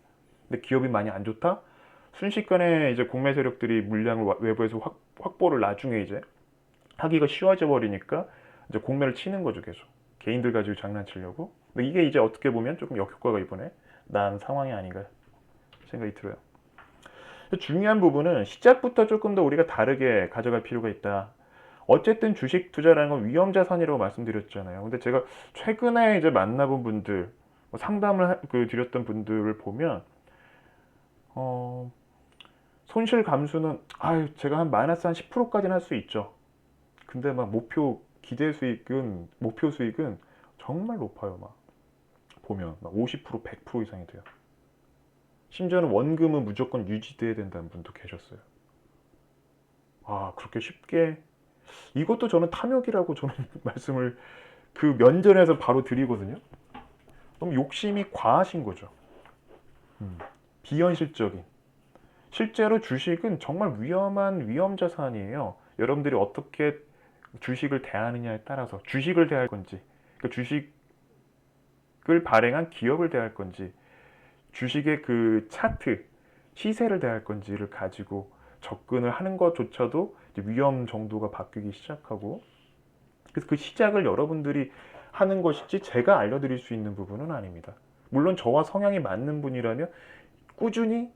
근데 기업이 많이 안 좋다? 순식간에 이제 공매 세력들이 물량을 외부에서 확보를 나중에 이제 하기가 쉬워져 버리니까 이제 공매를 치는 거죠, 계속. 개인들 가지고 장난치려고. 근데 이게 이제 어떻게 보면 조금 역효과가 이번에 난 상황이 아닌가 생각이 들어요. 중요한 부분은 시작부터 조금 더 우리가 다르게 가져갈 필요가 있다. 어쨌든 주식 투자라는 건 위험 자산이라고 말씀드렸잖아요. 근데 제가 최근에 이제 만나본 분들, 상담을 드렸던 분들을 보면, 어, 손실 감수는, 제가 한 마이너스 한 10%까지는 할 수 있죠. 근데 막 목표 수익은 정말 높아요. 막 보면 막 50%, 100% 이상이 돼요. 심지어는 원금은 무조건 유지돼야 된다는 분도 계셨어요. 그렇게 쉽게. 이것도 저는 탐욕이라고 저는 말씀을 그 면전에서 바로 드리거든요. 너무 욕심이 과하신 거죠. 비현실적인. 실제로 주식은 정말 위험한 위험 자산이에요. 여러분들이 어떻게 주식을 대하느냐에 따라서, 주식을 대할 건지, 그러니까 주식을 발행한 기업을 대할 건지, 주식의 그 차트, 시세를 대할 건지를 가지고 접근을 하는 것조차도 위험 정도가 바뀌기 시작하고, 그래서 그 시작을 여러분들이 하는 것이지 제가 알려드릴 수 있는 부분은 아닙니다. 물론 저와 성향이 맞는 분이라면 꾸준히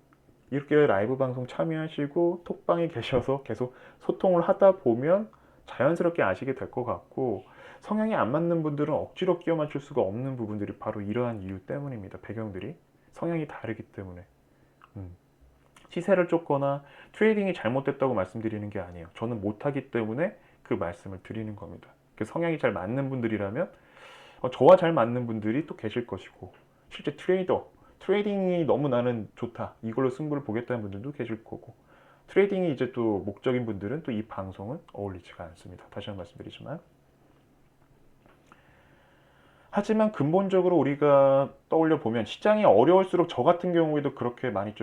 이렇게 라이브 방송 참여하시고 톡방에 계셔서 계속 소통을 하다 보면 자연스럽게 아시게 될 것 같고, 성향이 안 맞는 분들은 억지로 끼워 맞출 수가 없는 부분들이 바로 이러한 이유 때문입니다. 배경들이 성향이 다르기 때문에. 시세를 쫓거나 트레이딩이 잘못됐다고 말씀드리는 게 아니에요. 저는 못하기 때문에 그 말씀을 드리는 겁니다. 그 성향이 잘 맞는 분들이라면 저와 잘 맞는 분들이 또 계실 것이고, 실제 트레이딩이 너무 나는 좋다, 이걸로 승부를 보겠다는 분들도 계실 거고, 트레이딩이 이제 또 목적인 분들은 또 이 방송은 어울리지가 않습니다. 다시 한번 말씀드리지만, 하지만 근본적으로 우리가 떠올려 보면 시장이 어려울수록 저 같은 경우에도 그렇게 많이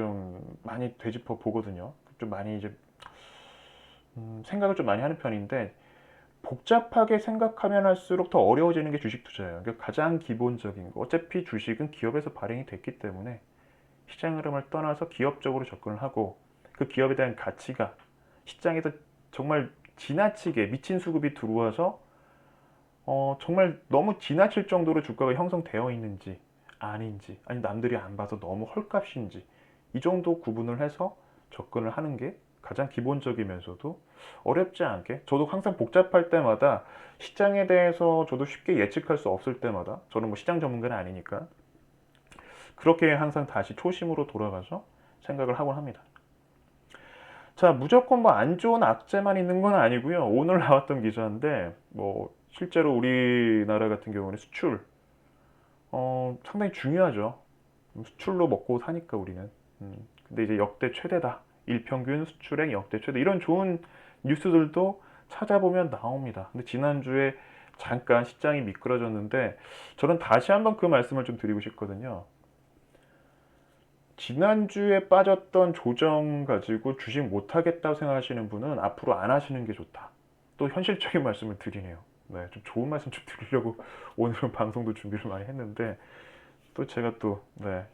되짚어 보거든요. 좀 많이 이제 생각을 좀 많이 하는 편인데, 복잡하게 생각하면 할수록 더 어려워지는 게 주식 투자예요. 그러니까 가장 기본적인 거. 어차피 주식은 기업에서 발행이 됐기 때문에 시장 흐름을 떠나서 기업적으로 접근을 하고, 그 기업에 대한 가치가 시장에서 정말 지나치게 미친 수급이 들어와서 정말 너무 지나칠 정도로 주가가 형성되어 있는지 아닌지, 아니 남들이 안 봐서 너무 헐값인지, 이 정도 구분을 해서 접근을 하는 게 가장 기본적이면서도 어렵지 않게, 저도 항상 복잡할 때마다 시장에 대해서 저도 쉽게 예측할 수 없을 때마다, 저는 뭐 시장 전문가는 아니니까 그렇게 항상 다시 초심으로 돌아가서 생각을 하곤 합니다. 자, 무조건 뭐 안 좋은 악재만 있는 건 아니고요. 오늘 나왔던 기사인데 뭐 실제로 우리나라 같은 경우는 수출 상당히 중요하죠. 수출로 먹고 사니까 우리는. 근데 이제 역대 최대다. 일평균 수출액 역대 최대. 이런 좋은 뉴스들도 찾아보면 나옵니다. 근데 지난주에 잠깐 시장이 미끄러졌는데, 저는 다시 한번 그 말씀을 좀 드리고 싶거든요. 지난주에 빠졌던 조정 가지고 주식 못하겠다고 생각하시는 분은 앞으로 안 하시는 게 좋다. 또 현실적인 말씀을 드리네요. 네, 좀 좋은 말씀 좀 드리려고 오늘은 방송도 준비를 많이 했는데, 또 제가 또, 네,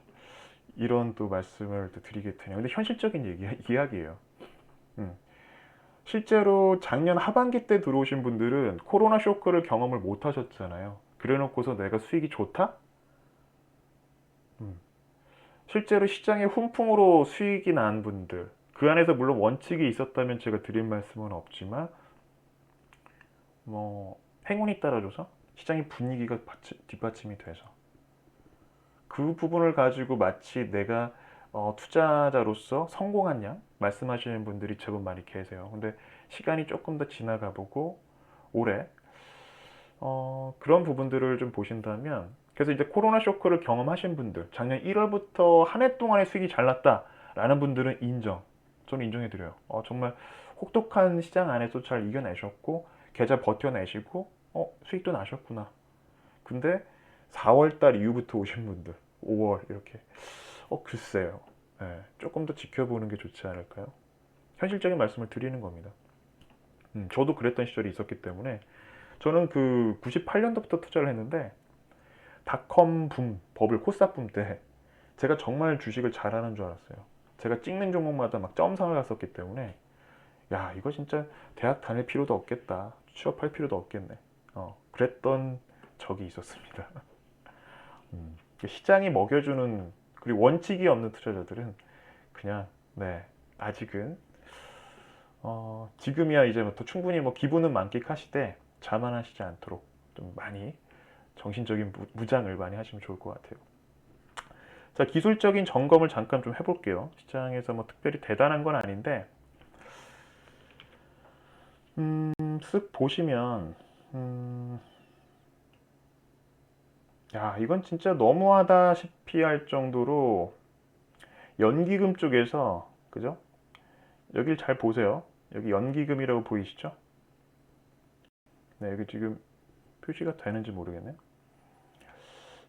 이런 또 말씀을 또 드리게 되네요. 근데 현실적인 이야기예요. 음. 실제로 작년 하반기 때 들어오신 분들은 코로나 쇼크를 경험을 못 하셨잖아요. 그래 놓고서 내가 수익이 좋다? 음. 실제로 시장의 훈풍으로 수익이 난 분들, 그 안에서 물론 원칙이 있었다면 제가 드린 말씀은 없지만, 뭐 행운이 따라줘서 시장의 분위기가 뒷받침이 돼서 그 부분을 가지고 마치 내가 투자자로서 성공한 양 말씀하시는 분들이 제법 많이 계세요. 근데 시간이 조금 더 지나가 보고 올해 그런 부분들을 좀 보신다면, 그래서 이제 코로나 쇼크를 경험하신 분들, 작년 1월부터 한 해 동안의 수익이 잘 났다라는 분들은 저는 인정해드려요. 정말 혹독한 시장 안에서 잘 이겨내셨고 계좌 버텨내시고 수익도 나셨구나. 근데 4월 달 이후부터 오신 분들, 5월 이렇게 글쎄요. 예, 조금 더 지켜보는 게 좋지 않을까요? 현실적인 말씀을 드리는 겁니다. 저도 그랬던 시절이 있었기 때문에, 저는 그 98년도부터 투자를 했는데 닷컴 붐, 버블, 코스닥 붐 때 제가 정말 주식을 잘하는 줄 알았어요. 제가 찍는 종목마다 막 점상을 갔었기 때문에, 야, 이거 진짜 대학 다닐 필요도 없겠다, 취업할 필요도 없겠네, 그랬던 적이 있었습니다. 시장이 먹여주는, 그리고 원칙이 없는 투자자들은 그냥, 네, 아직은 지금이야 이제부터 충분히 뭐 기분은 만끽하시되 자만하시지 않도록 좀 많이 정신적인 무장을 많이 하시면 좋을 것 같아요. 자, 기술적인 점검을 잠깐 좀 해볼게요. 시장에서 뭐 특별히 대단한 건 아닌데, 쓱 보시면, 야, 이건 진짜 너무하다시피 할 정도로 연기금 쪽에서, 그죠? 여길 잘 보세요. 여기 연기금이라고 보이시죠? 네, 여기 지금 표시가 되는지 모르겠네요.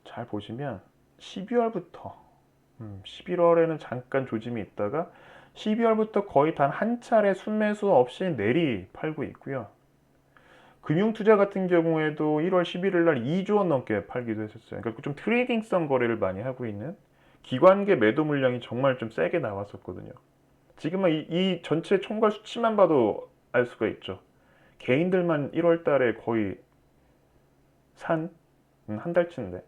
잘 보시면 12월부터 11월에는 잠깐 조짐이 있다가 12월부터 거의 단 한 차례 순매수 없이 내리 팔고 있고요. 금융투자 같은 경우에도 1월 11일 날 2조 원 넘게 팔기도 했었어요. 그러니까 좀 트레이딩성 거래를 많이 하고 있는 기관계 매도 물량이 정말 좀 세게 나왔었거든요. 지금은 이 전체 총괄 수치만 봐도 알 수가 있죠. 개인들만 1월 달에 거의 한 달치인데.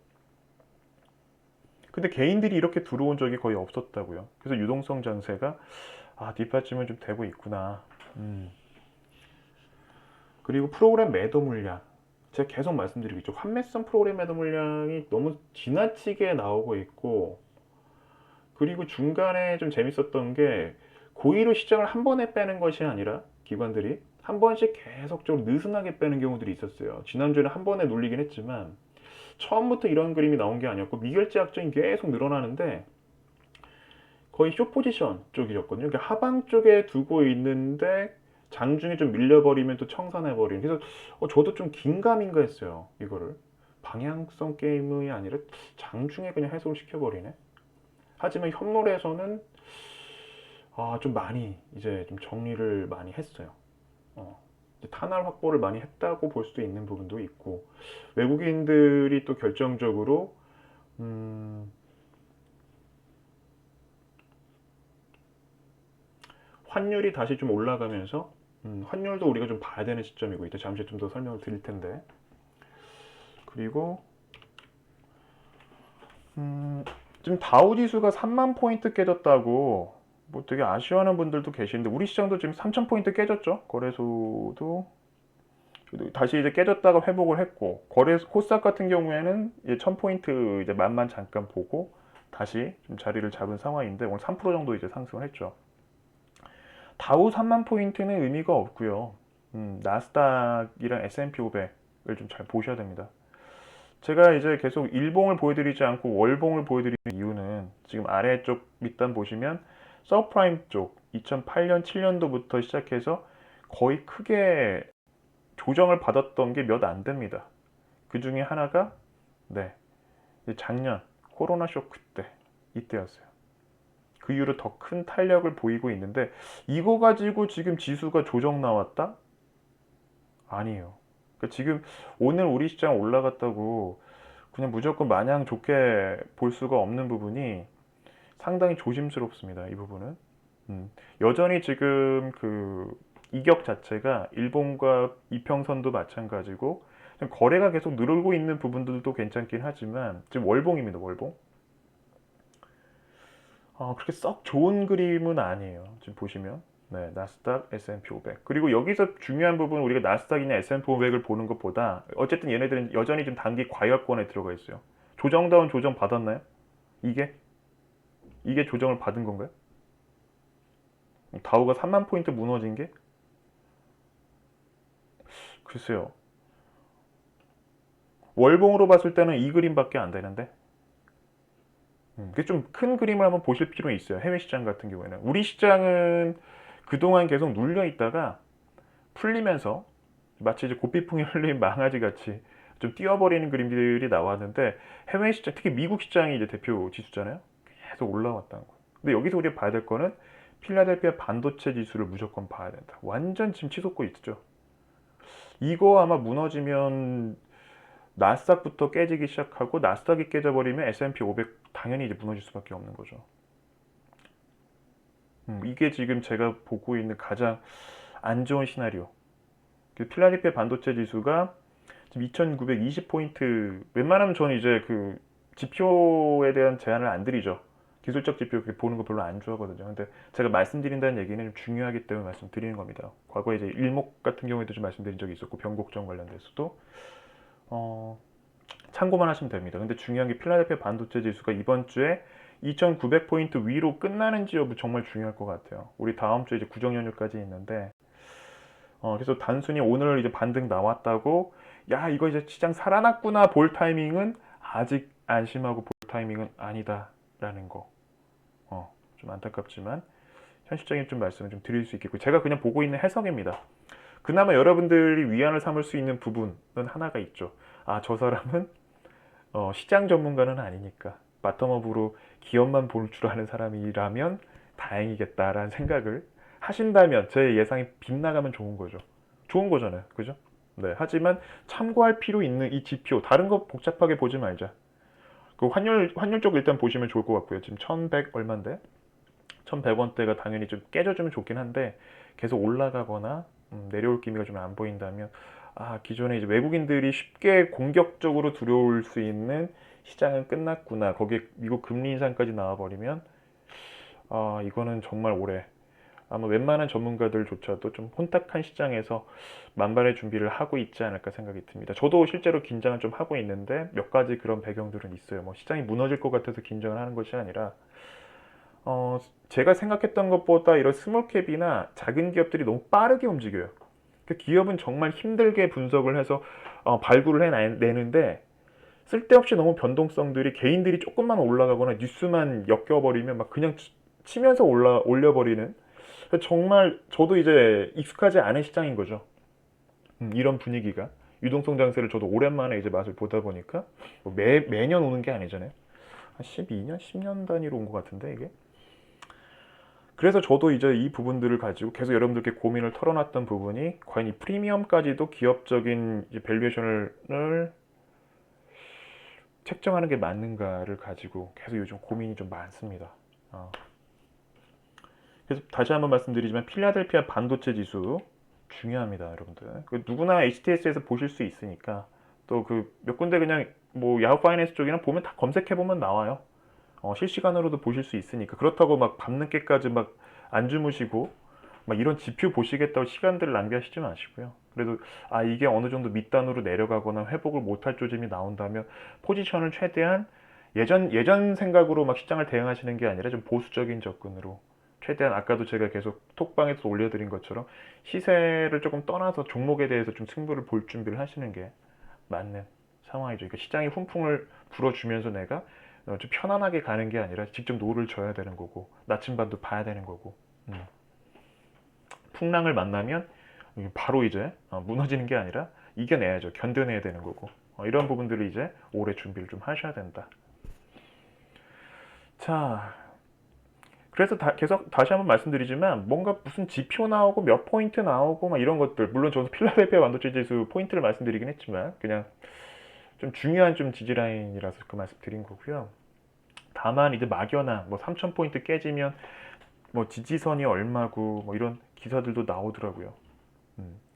근데 개인들이 이렇게 들어온 적이 거의 없었다고요. 그래서 유동성 장세가 뒷받침은 좀 되고 있구나. 그리고 프로그램 매도 물량. 제가 계속 말씀드리고 있죠. 환매성 프로그램 매도 물량이 너무 지나치게 나오고 있고, 그리고 중간에 좀 재밌었던 게 고의로 시장을 한 번에 빼는 것이 아니라 기관들이 한 번씩 계속적으로 느슨하게 빼는 경우들이 있었어요. 지난주에는 한 번에 눌리긴 했지만 처음부터 이런 그림이 나온 게 아니었고 미결제 약정이 계속 늘어나는데 거의 숏 포지션 쪽이었거든요. 그러니까 하방 쪽에 두고 있는데 장중에 좀 밀려버리면 또 청산해버리는. 그래서 저도 좀 긴가민가 했어요. 이거를. 방향성 게임이 아니라 장중에 그냥 해소를 시켜버리네. 하지만 현물에서는 좀 많이 이제 좀 정리를 많이 했어요. 이제 탄알 확보를 많이 했다고 볼 수도 있는 부분도 있고 외국인들이 또 결정적으로 환율이 다시 좀 올라가면서 환율도 우리가 좀 봐야 되는 시점이고 이따 잠시 좀 더 설명을 드릴 텐데 그리고 지금 다우 지수가 3만 포인트 깨졌다고 뭐 되게 아쉬워하는 분들도 계시는데 우리 시장도 지금 3천 포인트 깨졌죠. 거래소도 다시 이제 깨졌다가 회복을 했고 거래소 코스닥 같은 경우에는 이제 1000 포인트 이제 만만 잠깐 보고 다시 좀 자리를 잡은 상황인데 오늘 3% 정도 이제 상승을 했죠. 다우 3만 포인트는 의미가 없고요. 나스닥이랑 S&P 500을 좀 잘 보셔야 됩니다. 제가 이제 계속 일봉을 보여드리지 않고 월봉을 보여드리는 이유는 지금 아래쪽 밑단 보시면 서프라임 쪽 2008년 7년도부터 시작해서 거의 크게 조정을 받았던 게 몇 안 됩니다. 그 중에 하나가 네 작년 코로나 쇼크 때 이때였어요. 그 이후로 더 큰 탄력을 보이고 있는데 이거 가지고 지금 지수가 조정 나왔다? 아니에요. 그러니까 지금 오늘 우리 시장 올라갔다고 그냥 무조건 마냥 좋게 볼 수가 없는 부분이 상당히 조심스럽습니다. 이 부분은. 여전히 지금 그 이격 자체가 일본과 이평선도 마찬가지고 거래가 계속 늘고 있는 부분들도 괜찮긴 하지만 지금 월봉입니다. 월봉. 그렇게 썩 좋은 그림은 아니에요. 지금 보시면 네, 나스닥, S&P 500. 그리고 여기서 중요한 부분은 우리가 나스닥이나 S&P 500을 보는 것보다 어쨌든 얘네들은 여전히 좀 단기 과열권에 들어가 있어요. 조정다운 조정 받았나요? 이게? 이게 조정을 받은 건가요? 다우가 3만 포인트 무너진 게? 글쎄요. 월봉으로 봤을 때는 이 그림밖에 안 되는데 그게 좀 큰 그림을 한번 보실 필요는 있어요. 해외 시장 같은 경우에는. 우리 시장은 그동안 계속 눌려 있다가 풀리면서 마치 이제 고삐풍이 흘린 망아지 같이 좀 뛰어버리는 그림들이 나왔는데 해외 시장, 특히 미국 시장이 이제 대표 지수잖아요. 계속 올라왔다는 거예요. 근데 여기서 우리가 봐야 될 거는 필라델피아 반도체 지수를 무조건 봐야 된다. 완전 지금 치솟고 있죠. 이거 아마 무너지면 나스닥부터 깨지기 시작하고 나스닥이 깨져버리면 S&P 500 당연히 이제 무너질 수밖에 없는 거죠. 이게 지금 제가 보고 있는 가장 안 좋은 시나리오. 필라델피아 반도체 지수가 지금 2,920포인트. 웬만하면 저는 이제 그 지표에 대한 제한을 안 드리죠. 기술적 지표 보는 거 별로 안 좋아하거든요. 근데 제가 말씀드린다는 얘기는 좀 중요하기 때문에 말씀드리는 겁니다. 과거에 이제 일목 같은 경우에도 좀 말씀드린 적이 있었고 변곡점 관련돼서도 참고만 하시면 됩니다. 근데 중요한 게 필라델피아 반도체 지수가 이번 주에 2,900포인트 위로 끝나는지 여부 정말 중요할 것 같아요. 우리 다음 주에 이제 구정 연휴까지 있는데 그래서 단순히 오늘 이제 반등 나왔다고 야 이거 이제 시장 살아났구나 볼 타이밍은 아직 안심하고 볼 타이밍은 아니다라는 거. 좀 안타깝지만 현실적인 좀 말씀을 좀 드릴 수 있겠고 제가 그냥 보고 있는 해석입니다. 그나마 여러분들이 위안을 삼을 수 있는 부분은 하나가 있죠. 저 사람은 시장 전문가는 아니니까 바텀업으로 기업만 볼 줄 아는 사람이라면 다행이겠다라는 생각을 하신다면 제 예상이 빗나가면 좋은 거죠. 좋은 거잖아요. 그죠? 네. 하지만 참고할 필요 있는 이 지표 다른 거 복잡하게 보지 말자. 그 환율 쪽 일단 보시면 좋을 것 같고요. 지금 1100 얼마인데? 1100원대가 당연히 좀 깨져주면 좋긴 한데 계속 올라가거나 내려올 기미가 좀 안 보인다면 기존에 이제 외국인들이 쉽게 공격적으로 들어올 수 있는 시장은 끝났구나. 거기에 미국 금리 인상까지 나와버리면 이거는 정말 오래 아마 웬만한 전문가들조차도 좀 혼탁한 시장에서 만반의 준비를 하고 있지 않을까 생각이 듭니다. 저도 실제로 긴장을 좀 하고 있는데 몇 가지 그런 배경들은 있어요. 뭐 시장이 무너질 것 같아서 긴장을 하는 것이 아니라 어, 제가 생각했던 것보다 이런 스몰캡이나 작은 기업들이 너무 빠르게 움직여요. 그 기업은 정말 힘들게 분석을 해서 발굴을 해내는데 쓸데없이 너무 변동성들이 개인들이 조금만 올라가거나 뉴스만 엮여버리면 막 그냥 치면서 올려버리는 정말 저도 이제 익숙하지 않은 시장인 거죠. 이런 분위기가 유동성 장세를 저도 오랜만에 이제 맛을 보다 보니까 뭐 매년 오는 게 아니잖아요. 한 12년, 10년 단위로 온 것 같은데 이게. 그래서 저도 이제 이 부분들을 가지고 계속 여러분들께 고민을 털어놨던 부분이 과연 이 프리미엄까지도 기업적인 밸류에이션을 책정하는 게 맞는가를 가지고 계속 요즘 고민이 좀 많습니다. 그래서 다시 한번 말씀드리지만 필라델피아 반도체 지수 중요합니다, 여러분들. 그 누구나 HTS에서 보실 수 있으니까 또 그 몇 군데 그냥 뭐 야후 파이낸스 쪽이나 보면 다 검색해 보면 나와요. 실시간으로도 보실 수 있으니까 그렇다고 막 밤늦게까지 막 안 주무시고 막 이런 지표 보시겠다고 시간들을 낭비하시지 마시고요. 그래도 이게 어느 정도 밑단으로 내려가거나 회복을 못할 조짐이 나온다면 포지션을 최대한 예전 생각으로 막 시장을 대응하시는 게 아니라 좀 보수적인 접근으로 최대한 아까도 제가 계속 톡방에서 올려드린 것처럼 시세를 조금 떠나서 종목에 대해서 좀 승부를 볼 준비를 하시는 게 맞는 상황이죠. 그러니까 시장이 훈풍을 불어주면서 내가 좀 편안하게 가는 게 아니라 직접 노를 져야 되는 거고 나침반도 봐야 되는 거고 풍랑을 만나면 바로 이제 무너지는 게 아니라 이겨내야죠. 견뎌내야 되는 거고 이런 부분들을 이제 올해 준비를 좀 하셔야 된다. 자, 그래서 계속 다시 한번 말씀드리지만 뭔가 무슨 지표 나오고 몇 포인트 나오고 막 이런 것들 물론 저도 필라델피아 반도체 지수 포인트를 말씀드리긴 했지만 그냥 좀 중요한 좀 지지라인이라서 그 말씀 드린 거고요. 다만 이제 막연한 뭐 3,000포인트 깨지면 뭐 지지선이 얼마고 뭐 이런 기사들도 나오더라고요.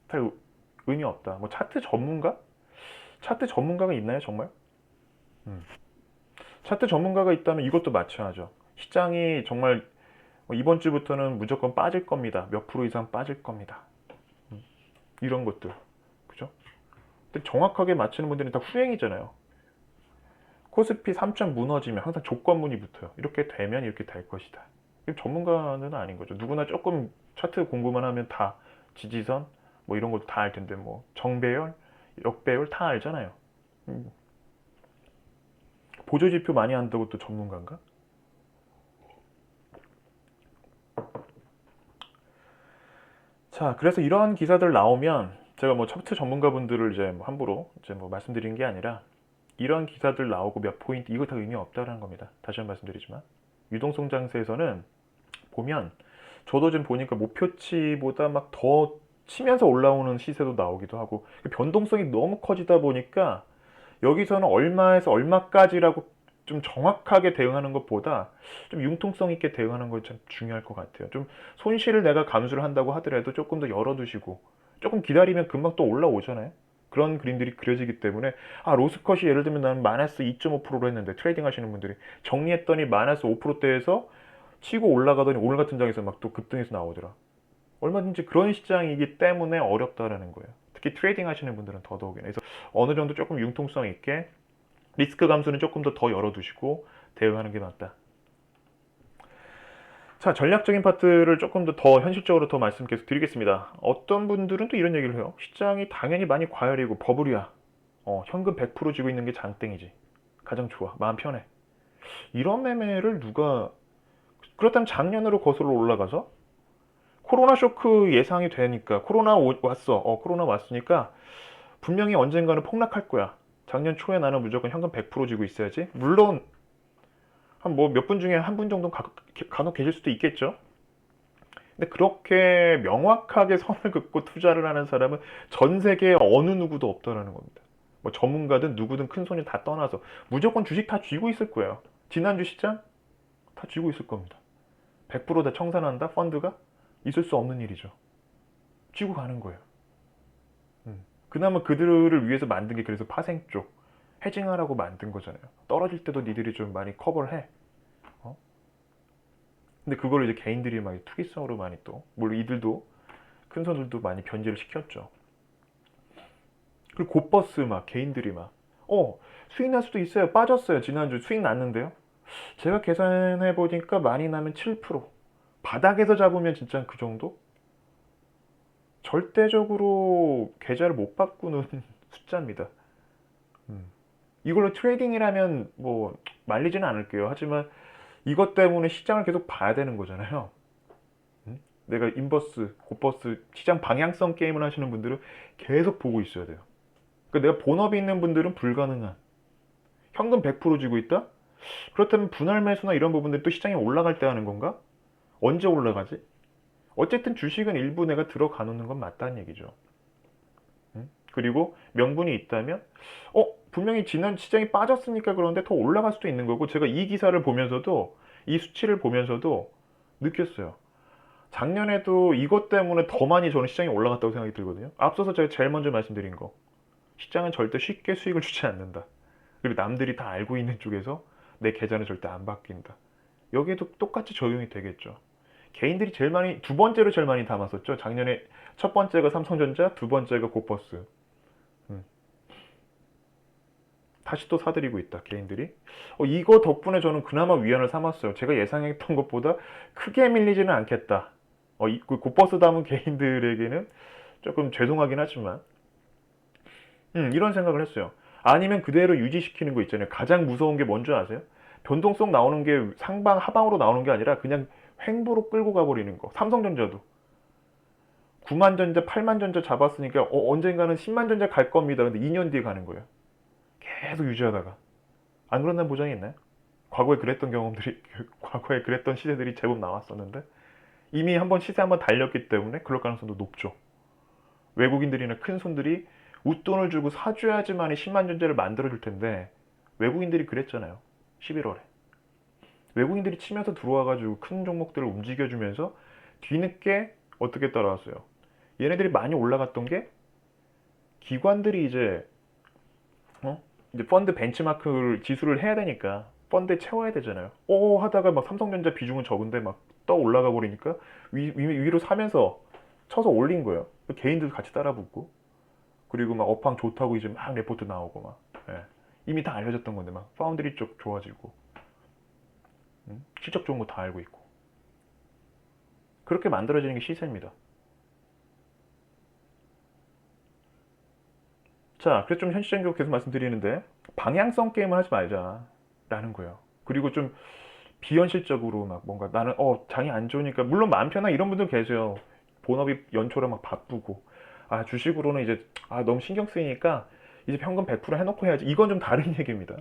다 의미 없다. 뭐 차트 전문가? 차트 전문가가 있나요, 정말? 차트 전문가가 있다면 이것도 마찬가지죠. 시장이 정말 이번 주부터는 무조건 빠질 겁니다. 몇 프로 이상 빠질 겁니다. 이런 것들. 그죠? 근데 정확하게 맞추는 분들은 다 후행이잖아요. 코스피 3천 무너지면 항상 조건문이 붙어요. 이렇게 되면 이렇게 될 것이다. 전문가는 아닌 거죠. 누구나 조금 차트 공부만 하면 다 지지선 뭐 이런 것도 다 알 텐데 뭐 정배열, 역배열 다 알잖아요. 보조지표 많이 한다고 또 전문가인가? 자, 그래서 이러한 기사들 나오면 제가 뭐 차트 전문가분들을 이제 뭐 함부로 이제 뭐 말씀드리는 게 아니라 이런 기사들 나오고 몇 포인트 이거 다 의미 없다라는 겁니다. 다시 한번 말씀드리지만 유동성 장세에서는 보면 저도 지금 보니까 목표치보다 막 더 치면서 올라오는 시세도 나오기도 하고 변동성이 너무 커지다 보니까 여기서는 얼마에서 얼마까지라고 좀 정확하게 대응하는 것보다 좀 융통성 있게 대응하는 걸 참 중요할 것 같아요. 좀 손실을 내가 감수를 한다고 하더라도 조금 더 열어두시고 조금 기다리면 금방 또 올라오잖아요. 그런 그림들이 그려지기 때문에 로스컷이 예를 들면 나는 마이너스 2.5%로 했는데 트레이딩 하시는 분들이 정리했더니 마이너스 5%대에서 치고 올라가더니 오늘 같은 장에서 막 또 급등해서 나오더라. 얼마든지 그런 시장이기 때문에 어렵다라는 거예요. 특히 트레이딩 하시는 분들은 더더욱이나. 그래서 어느 정도 조금 융통성 있게 리스크 감수는 조금 더 열어두시고 대응하는 게 맞다. 자, 전략적인 파트를 조금 더 현실적으로 더 말씀 계속 드리겠습니다. 어떤 분들은 또 이런 얘기를 해요. 시장이 당연히 많이 과열이고 버블이야. 현금 100% 쥐고 있는 게 장땡이지. 가장 좋아. 마음 편해. 이런 매매를 누가 그렇다면 작년으로 거슬러 올라가서 코로나 쇼크 예상이 되니까 왔어. 코로나 왔으니까 분명히 언젠가는 폭락할 거야. 작년 초에 나는 무조건 현금 100% 쥐고 있어야지. 물론 한 뭐 몇 분 중에 한 분 정도 간혹 계실 수도 있겠죠. 근데 그렇게 명확하게 선을 긋고 투자를 하는 사람은 전 세계에 어느 누구도 없다라는 겁니다. 뭐 전문가든 누구든 큰 손이 다 떠나서 무조건 주식 다 쥐고 있을 거예요. 지난주 시장 다 쥐고 있을 겁니다. 100%다 청산한다 펀드가 있을 수 없는 일이죠. 쥐고 가는 거예요. 그나마 그들을 위해서 만든 게 그래서 파생 쪽 해징하라고 만든 거잖아요. 떨어질 때도 니들이 좀 많이 커버를 해. 근데 그걸 이제 개인들이 막 투기성으로 많이 또 물론 이들도 큰 손들도 많이 변제를 시켰죠. 그리고 곧버스 막 개인들이 막 수익 날 수도 있어요. 빠졌어요. 지난주 수익 났는데요. 제가 계산해 보니까 많이 나면 7%. 바닥에서 잡으면 진짜 그 정도? 절대적으로 계좌를 못 바꾸는 숫자입니다. 음. 이걸로 트레이딩이라면 뭐 말리지는 않을게요. 하지만 이것 때문에 시장을 계속 봐야 되는 거잖아요. 내가 인버스, 곧버스, 시장 방향성 게임을 하시는 분들은 계속 보고 있어야 돼요. 그러니까 내가 본업이 있는 분들은 불가능한. 현금 100% 쥐고 있다? 그렇다면 분할 매수나 이런 부분들 또 시장이 올라갈 때 하는 건가? 언제 올라가지? 어쨌든 주식은 일부 내가 들어가 놓는 건 맞다는 얘기죠. 그리고 명분이 있다면, 분명히 지난 시장이 빠졌으니까 그런데 더 올라갈 수도 있는 거고, 제가 이 기사를 보면서도, 이 수치를 보면서도 느꼈어요. 작년에도 이것 때문에 더 많이 저는 시장이 올라갔다고 생각이 들거든요. 앞서서 제가 제일 먼저 말씀드린 거. 시장은 절대 쉽게 수익을 주지 않는다. 그리고 남들이 다 알고 있는 쪽에서 내 계좌는 절대 안 바뀐다. 여기에도 똑같이 적용이 되겠죠. 개인들이 제일 많이, 두 번째로 제일 많이 담았었죠. 작년에 첫 번째가 삼성전자, 두 번째가 고버스. 음. 다시 또 사들이고 있다, 개인들이. 이거 덕분에 저는 그나마 위안을 삼았어요. 제가 예상했던 것보다 크게 밀리지는 않겠다. 고버스 담은 개인들에게는 조금 죄송하긴 하지만, 이런 생각을 했어요. 아니면 그대로 유지시키는 거 있잖아요. 가장 무서운 게 뭔지 아세요? 변동성 나오는 게 상방, 하방으로 나오는 게 아니라 그냥 횡보로 끌고 가버리는 거. 삼성전자도. 9만 전자, 8만 전자 잡았으니까 언젠가는 10만 전자 갈 겁니다. 근데 2년 뒤에 가는 거예요. 계속 유지하다가. 안 그런다는 보장이 있나요? 과거에 그랬던 경험들이, 과거에 그랬던 시세들이 제법 나왔었는데 이미 한번 시세 한번 달렸기 때문에 그럴 가능성도 높죠. 외국인들이나 큰 손들이 웃돈을 주고 사줘야지만 10만 전자를 만들어줄 텐데 외국인들이 그랬잖아요. 11월에. 외국인들이 치면서 들어와가지고 큰 종목들을 움직여주면서 뒤늦게 어떻게 따라왔어요? 얘네들이 많이 올라갔던 게 기관들이 이제 펀드 벤치마크 지수를 해야 되니까 펀드에 채워야 되잖아요. 하다가 막 삼성전자 비중은 적은데 막 떠 올라가 버리니까 위로 사면서 쳐서 올린 거예요. 개인들 같이 따라 붙고 그리고 막 업황 좋다고 이제 막 레포트 나오고 막 예. 이미 다 알려졌던 건데 막 파운드리 쪽 좋아지고 실적 좋은 거 다 알고 있고 그렇게 만들어지는 게 시세입니다. 자, 그래서 좀 현실적인 거 계속 말씀드리는데 방향성 게임을 하지 말자라는 거예요. 그리고 좀 비현실적으로 막 뭔가 나는 장이 안 좋으니까 물론 마음 편한 이런 분들 계세요. 본업이 연초라 막 바쁘고 주식으로는 이제 너무 신경 쓰이니까 이제 현금 100% 해놓고 해야지. 이건 좀 다른 얘기입니다.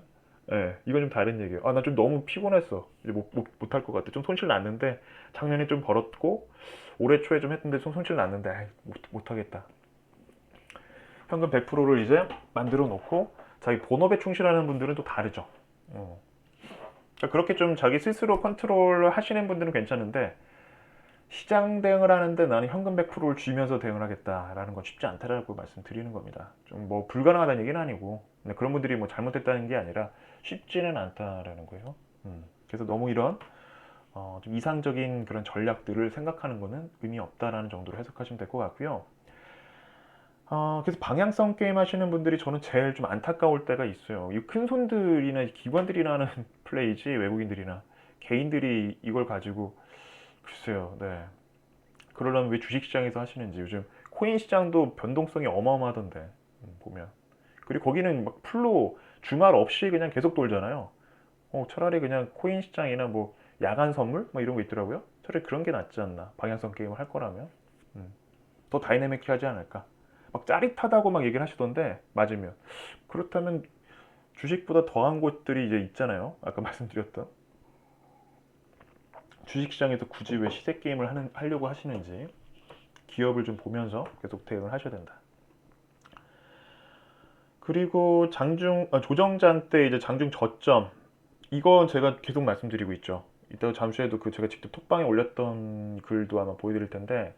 예, 이건 좀 다른 얘기예요. 나 좀 너무 피곤했어. 이제 못할 것 같아. 좀 손실 났는데 작년에 좀 벌었고 올해 초에 좀 했는데 좀 손실 났는데 못하겠다. 현금 100%를 이제 만들어 놓고 자기 본업에 충실하는 분들은 또 다르죠. 그렇게 좀 자기 스스로 컨트롤 하시는 분들은 괜찮은데 시장 대응을 하는데 나는 현금 100%를 쥐면서 대응을 하겠다라는 건 쉽지 않다라고 말씀드리는 겁니다. 좀 뭐 불가능하다는 얘기는 아니고 그런 분들이 뭐 잘못했다는 게 아니라 쉽지는 않다라는 거예요. 그래서 너무 이런 좀 이상적인 그런 전략들을 생각하는 거는 의미 없다라는 정도로 해석하시면 될 것 같고요. 그래서 방향성 게임 하시는 분들이 저는 제일 좀 안타까울 때가 있어요. 이 큰 손들이나 기관들이나 하는 플레이지 외국인들이나 개인들이 이걸 가지고 글쎄요, 네. 그러려면 왜 주식시장에서 하시는지 요즘 코인 시장도 변동성이 어마어마하던데 보면 그리고 거기는 막 풀로 주말 없이 그냥 계속 돌잖아요. 차라리 그냥 코인 시장이나 뭐 야간 선물 뭐 이런 거 있더라고요. 차라리 그런 게 낫지 않나 방향성 게임을 할 거라면 더 다이내믹하지 않을까. 막 짜릿하다고 막 얘기를 하시던데 맞으면 그렇다면 주식보다 더한 곳들이 이제 있잖아요. 아까 말씀드렸던 주식시장에서 굳이 왜 시세 게임을 하려고 하시는지 기업을 좀 보면서 계속 대응을 하셔야 된다. 그리고 조정장 때 이제 장중 저점 이건 제가 계속 말씀드리고 있죠. 이따 잠시에도 제가 직접 톡방에 올렸던 글도 아마 보여드릴 텐데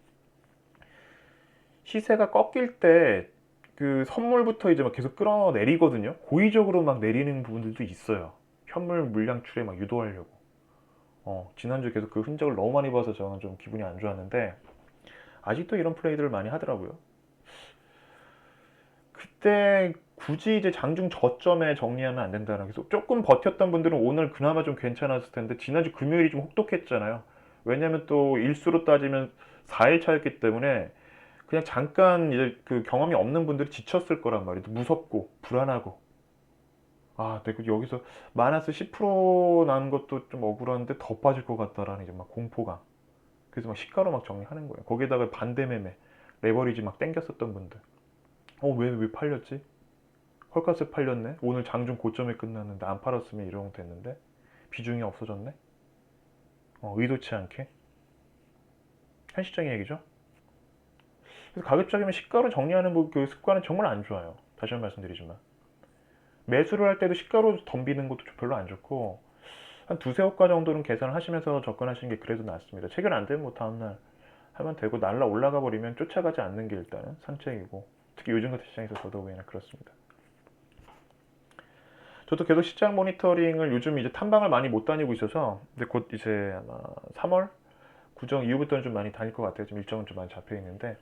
시세가 꺾일 때 그 선물부터 이제 막 계속 끌어내리거든요. 고의적으로 막 내리는 부분들도 있어요. 현물 물량 출에 막 유도하려고. 지난주에 계속 그 흔적을 너무 많이 봐서 저는 좀 기분이 안 좋았는데 아직도 이런 플레이들을 많이 하더라고요. 그때 굳이 이제 장중 저점에 정리하면 안 된다는, 그래서 조금 버텼던 분들은 오늘 그나마 좀 괜찮았을 텐데 지난주 금요일이 좀 혹독했잖아요. 왜냐면 또 일수로 따지면 4일 차였기 때문에 그냥 잠깐 이제 그 경험이 없는 분들이 지쳤을 거란 말이에요. 무섭고 불안하고. 아, 근데 여기서 마이너스 10% 나는 것도 좀 억울한데 더 빠질 것 같다라는 이제 막 공포감. 그래서 막 시가로 막 정리하는 거예요. 거기에다가 반대 매매, 레버리지 막 땡겼었던 분들. 왜 팔렸지? 헐값에 팔렸네? 오늘 장중 고점에 끝났는데 안 팔았으면 이러면 됐는데? 비중이 없어졌네? 의도치 않게? 현실적인 얘기죠? 그래서 가급적이면 시가로 정리하는 그 습관은 정말 안 좋아요. 다시 한번 말씀드리지만. 매수를 할 때도 시가로 덤비는 것도 별로 안 좋고, 한 두세 호가 정도는 계산을 하시면서 접근하시는 게 그래도 낫습니다. 체결 안 되면 뭐 다음날 하면 되고, 날라 올라가 버리면 쫓아가지 않는 게 일단은 상책이고, 특히 요즘 같은 시장에서 더더욱이나 그렇습니다. 저도 계속 시장 모니터링을 요즘 이제 탐방을 많이 못 다니고 있어서, 근데 곧 이제 아마 3월 구정 이후부터는 좀 많이 다닐 것 같아요. 지금 일정은 좀 많이 잡혀 있는데,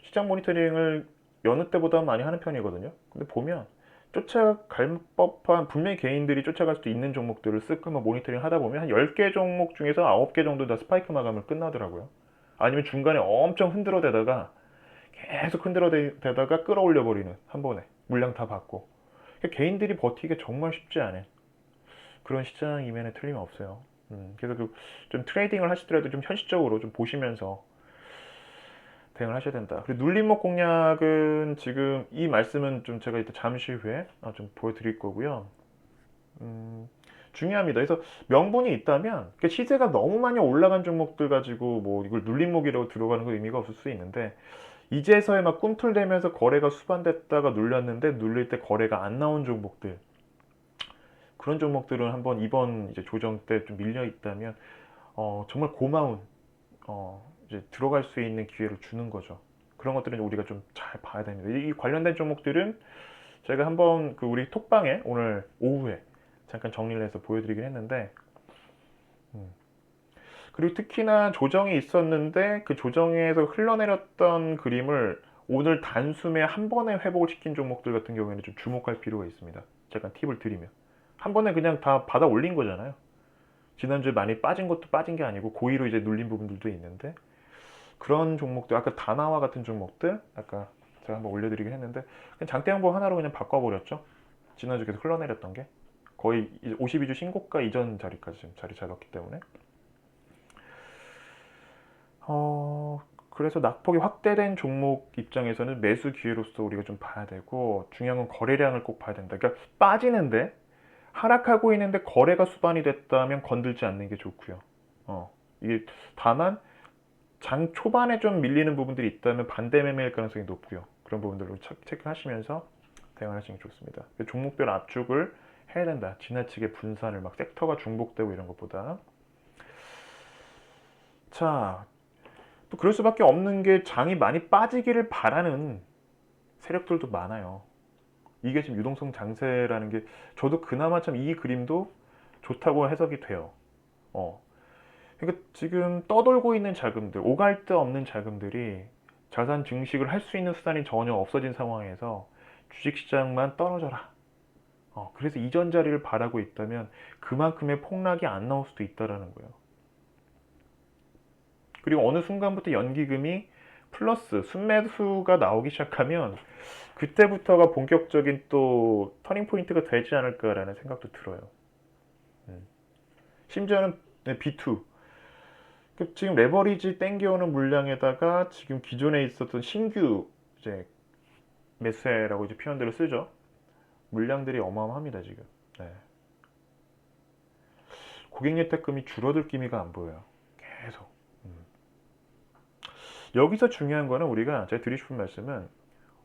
시장 모니터링을 여느 때보다 많이 하는 편이거든요. 근데 보면 쫓아갈 법한, 분명히 개인들이 쫓아갈 수도 있는 종목들을 쓱 한번 모니터링 하다 보면 한 10개 종목 중에서 9개 정도 다 스파이크 마감을 끝나더라고요. 아니면 중간에 엄청 흔들어대다가 계속 흔들어대다가 끌어올려 버리는, 한 번에 물량 다 받고. 개인들이 버티기가 정말 쉽지 않은 그런 시장이면 틀림없어요. 그래서 좀 트레이딩을 하시더라도 좀 현실적으로 좀 보시면서 대응을 하셔야 된다. 그리고 눌림목 공략은 지금 이 말씀은 좀 제가 이따 잠시 후에 좀 보여드릴 거고요. 중요합니다. 그래서 명분이 있다면, 시세가 너무 많이 올라간 종목들 가지고 뭐 이걸 눌림목이라고 들어가는 건 의미가 없을 수 있는데, 이제서야 막 꿈틀대면서 거래가 수반됐다가 눌렸는데 눌릴 때 거래가 안 나온 종목들, 그런 종목들은 한번 이번 이제 조정 때 좀 밀려 있다면 정말 고마운 이제 들어갈 수 있는 기회를 주는 거죠. 그런 것들은 우리가 좀 잘 봐야 됩니다. 이 관련된 종목들은 제가 한번 그 우리 톡방에 오늘 오후에 잠깐 정리를 해서 보여드리긴 했는데, 그리고 특히나 조정이 있었는데 그 조정에서 흘러내렸던 그림을 오늘 단숨에 한 번에 회복을 시킨 종목들 같은 경우에는 좀 주목할 필요가 있습니다. 잠깐 팁을 드리면, 한 번에 그냥 다 받아 올린 거잖아요. 지난주에 많이 빠진 것도 빠진 게 아니고 고의로 이제 눌린 부분들도 있는데, 그런 종목들, 아까 다나와 같은 종목들 아까 제가 한번 올려드리긴 했는데 그냥 장대양보 하나로 그냥 바꿔버렸죠. 지난주 계속 흘러내렸던 게 거의 52주 신고가 이전 자리까지 지금 자리 잡았기 때문에 그래서 낙폭이 확대된 종목 입장에서는 매수 기회로서 우리가 좀 봐야 되고, 중요한 건 거래량을 꼭 봐야 된다. 그러니까 빠지는데 하락하고 있는데 거래가 수반이 됐다면 건들지 않는 게 좋고요. 이게 다만 장 초반에 좀 밀리는 부분들이 있다면 반대 매매일 가능성이 높고요. 그런 부분들을 체크하시면서 대응하시는 게 좋습니다. 종목별 압축을 해야 된다. 지나치게 분산을 막 섹터가 중복되고 이런 것보다. 자, 또 그럴 수밖에 없는 게 장이 많이 빠지기를 바라는 세력들도 많아요. 이게 지금 유동성 장세라는 게, 저도 그나마 참 이 그림도 좋다고 해석이 돼요. 그러니까 지금 떠돌고 있는 자금들, 오갈 데 없는 자금들이 자산 증식을 할 수 있는 수단이 전혀 없어진 상황에서 주식시장만 떨어져라. 그래서 이전 자리를 바라고 있다면 그만큼의 폭락이 안 나올 수도 있다라는 거예요. 그리고 어느 순간부터 연기금이 플러스 순매수가 나오기 시작하면 그때부터가 본격적인 또 터닝 포인트가 되지 않을까라는 생각도 들어요. 심지어는 B2, 지금 레버리지 땡겨오는 물량에다가 지금 기존에 있었던 신규 이제 매수세라고 이제 표현들을 쓰죠. 물량들이 어마어마합니다 지금. 네. 고객 예탁금이 줄어들 기미가 안 보여요. 계속. 여기서 중요한 거는, 우리가 제가 드리고 싶은 말씀은,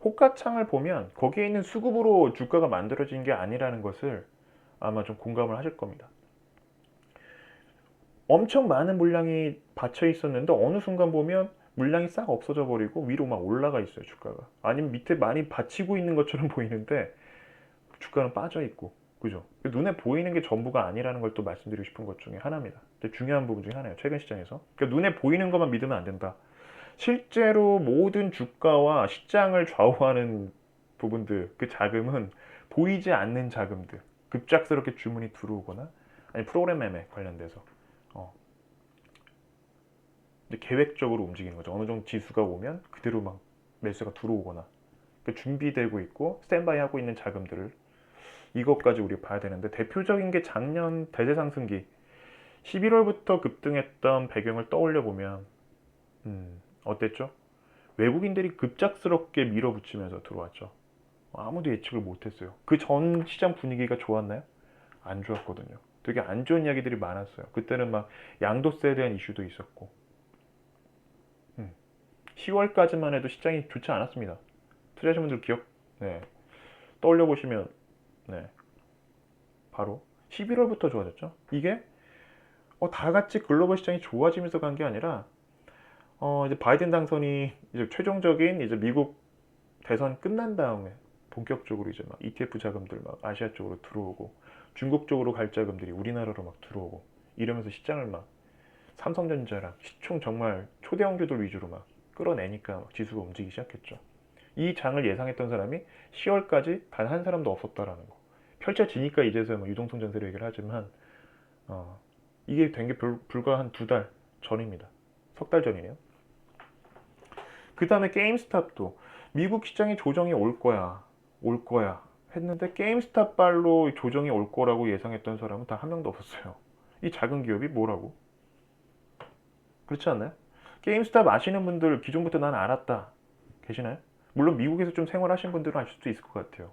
호가창을 보면 거기에 있는 수급으로 주가가 만들어진 게 아니라는 것을 아마 좀 공감을 하실 겁니다. 엄청 많은 물량이 받쳐 있었는데 어느 순간 보면 물량이 싹 없어져 버리고 위로 막 올라가 있어요 주가가. 아니면 밑에 많이 받치고 있는 것처럼 보이는데 주가는 빠져 있고, 그죠? 눈에 보이는 게 전부가 아니라는 걸 또 말씀드리고 싶은 것 중에 하나입니다. 중요한 부분 중에 하나예요 최근 시장에서. 그러니까 눈에 보이는 것만 믿으면 안 된다. 실제로 모든 주가와 시장을 좌우하는 부분들, 그 자금은 보이지 않는 자금들, 급작스럽게 주문이 들어오거나 아니 프로그램 매매 관련돼서 어, 이제 계획적으로 움직이는 거죠. 어느 정도 지수가 오면 그대로 막 매수가 들어오거나 그러니까 준비되고 있고 스탠바이 하고 있는 자금들을 이것까지 우리 봐야 되는데 대표적인 게 작년 대세 상승기 11월부터 급등했던 배경을 떠올려 보면 어땠죠? 외국인들이 급작스럽게 밀어붙이면서 들어왔죠. 아무도 예측을 못했어요. 그 전 시장 분위기가 좋았나요? 안 좋았거든요. 되게 안 좋은 이야기들이 많았어요. 그때는 막 양도세에 대한 이슈도 있었고 10월까지만 해도 시장이 좋지 않았습니다. 투자하신 분들 기억 네, 떠올려 보시면 네, 바로 11월부터 좋아졌죠. 이게 다 같이 글로벌 시장이 좋아지면서 간 게 아니라 이제 바이든 당선이 이제 최종적인 이제 미국 대선 끝난 다음에 본격적으로 이제 막 ETF 자금들 막 아시아 쪽으로 들어오고 중국 쪽으로 갈 자금들이 우리나라로 막 들어오고 이러면서 시장을 막 삼성전자랑 시총 정말 초대형주들 위주로 막 끌어내니까 막 지수가 움직이기 시작했죠. 이 장을 예상했던 사람이 10월까지 단 한 사람도 없었다라는 거. 펼쳐지니까 이제서야 뭐 유동성 전세로 얘기를 하지만 이게 된 게 불과 한 2달 전입니다. 석 달 전이네요. 그 다음에 게임스탑도 미국 시장에 조정이 올 거야 했는데 게임스탑 발로 조정이 올 거라고 예상했던 사람은 단 한 명도 없었어요. 이 작은 기업이 뭐라고? 그렇지 않나요? 게임스탑 아시는 분들 기존부터 난 알았다 계시나요? 물론 미국에서 좀 생활하신 분들은 아실 수도 있을 것 같아요.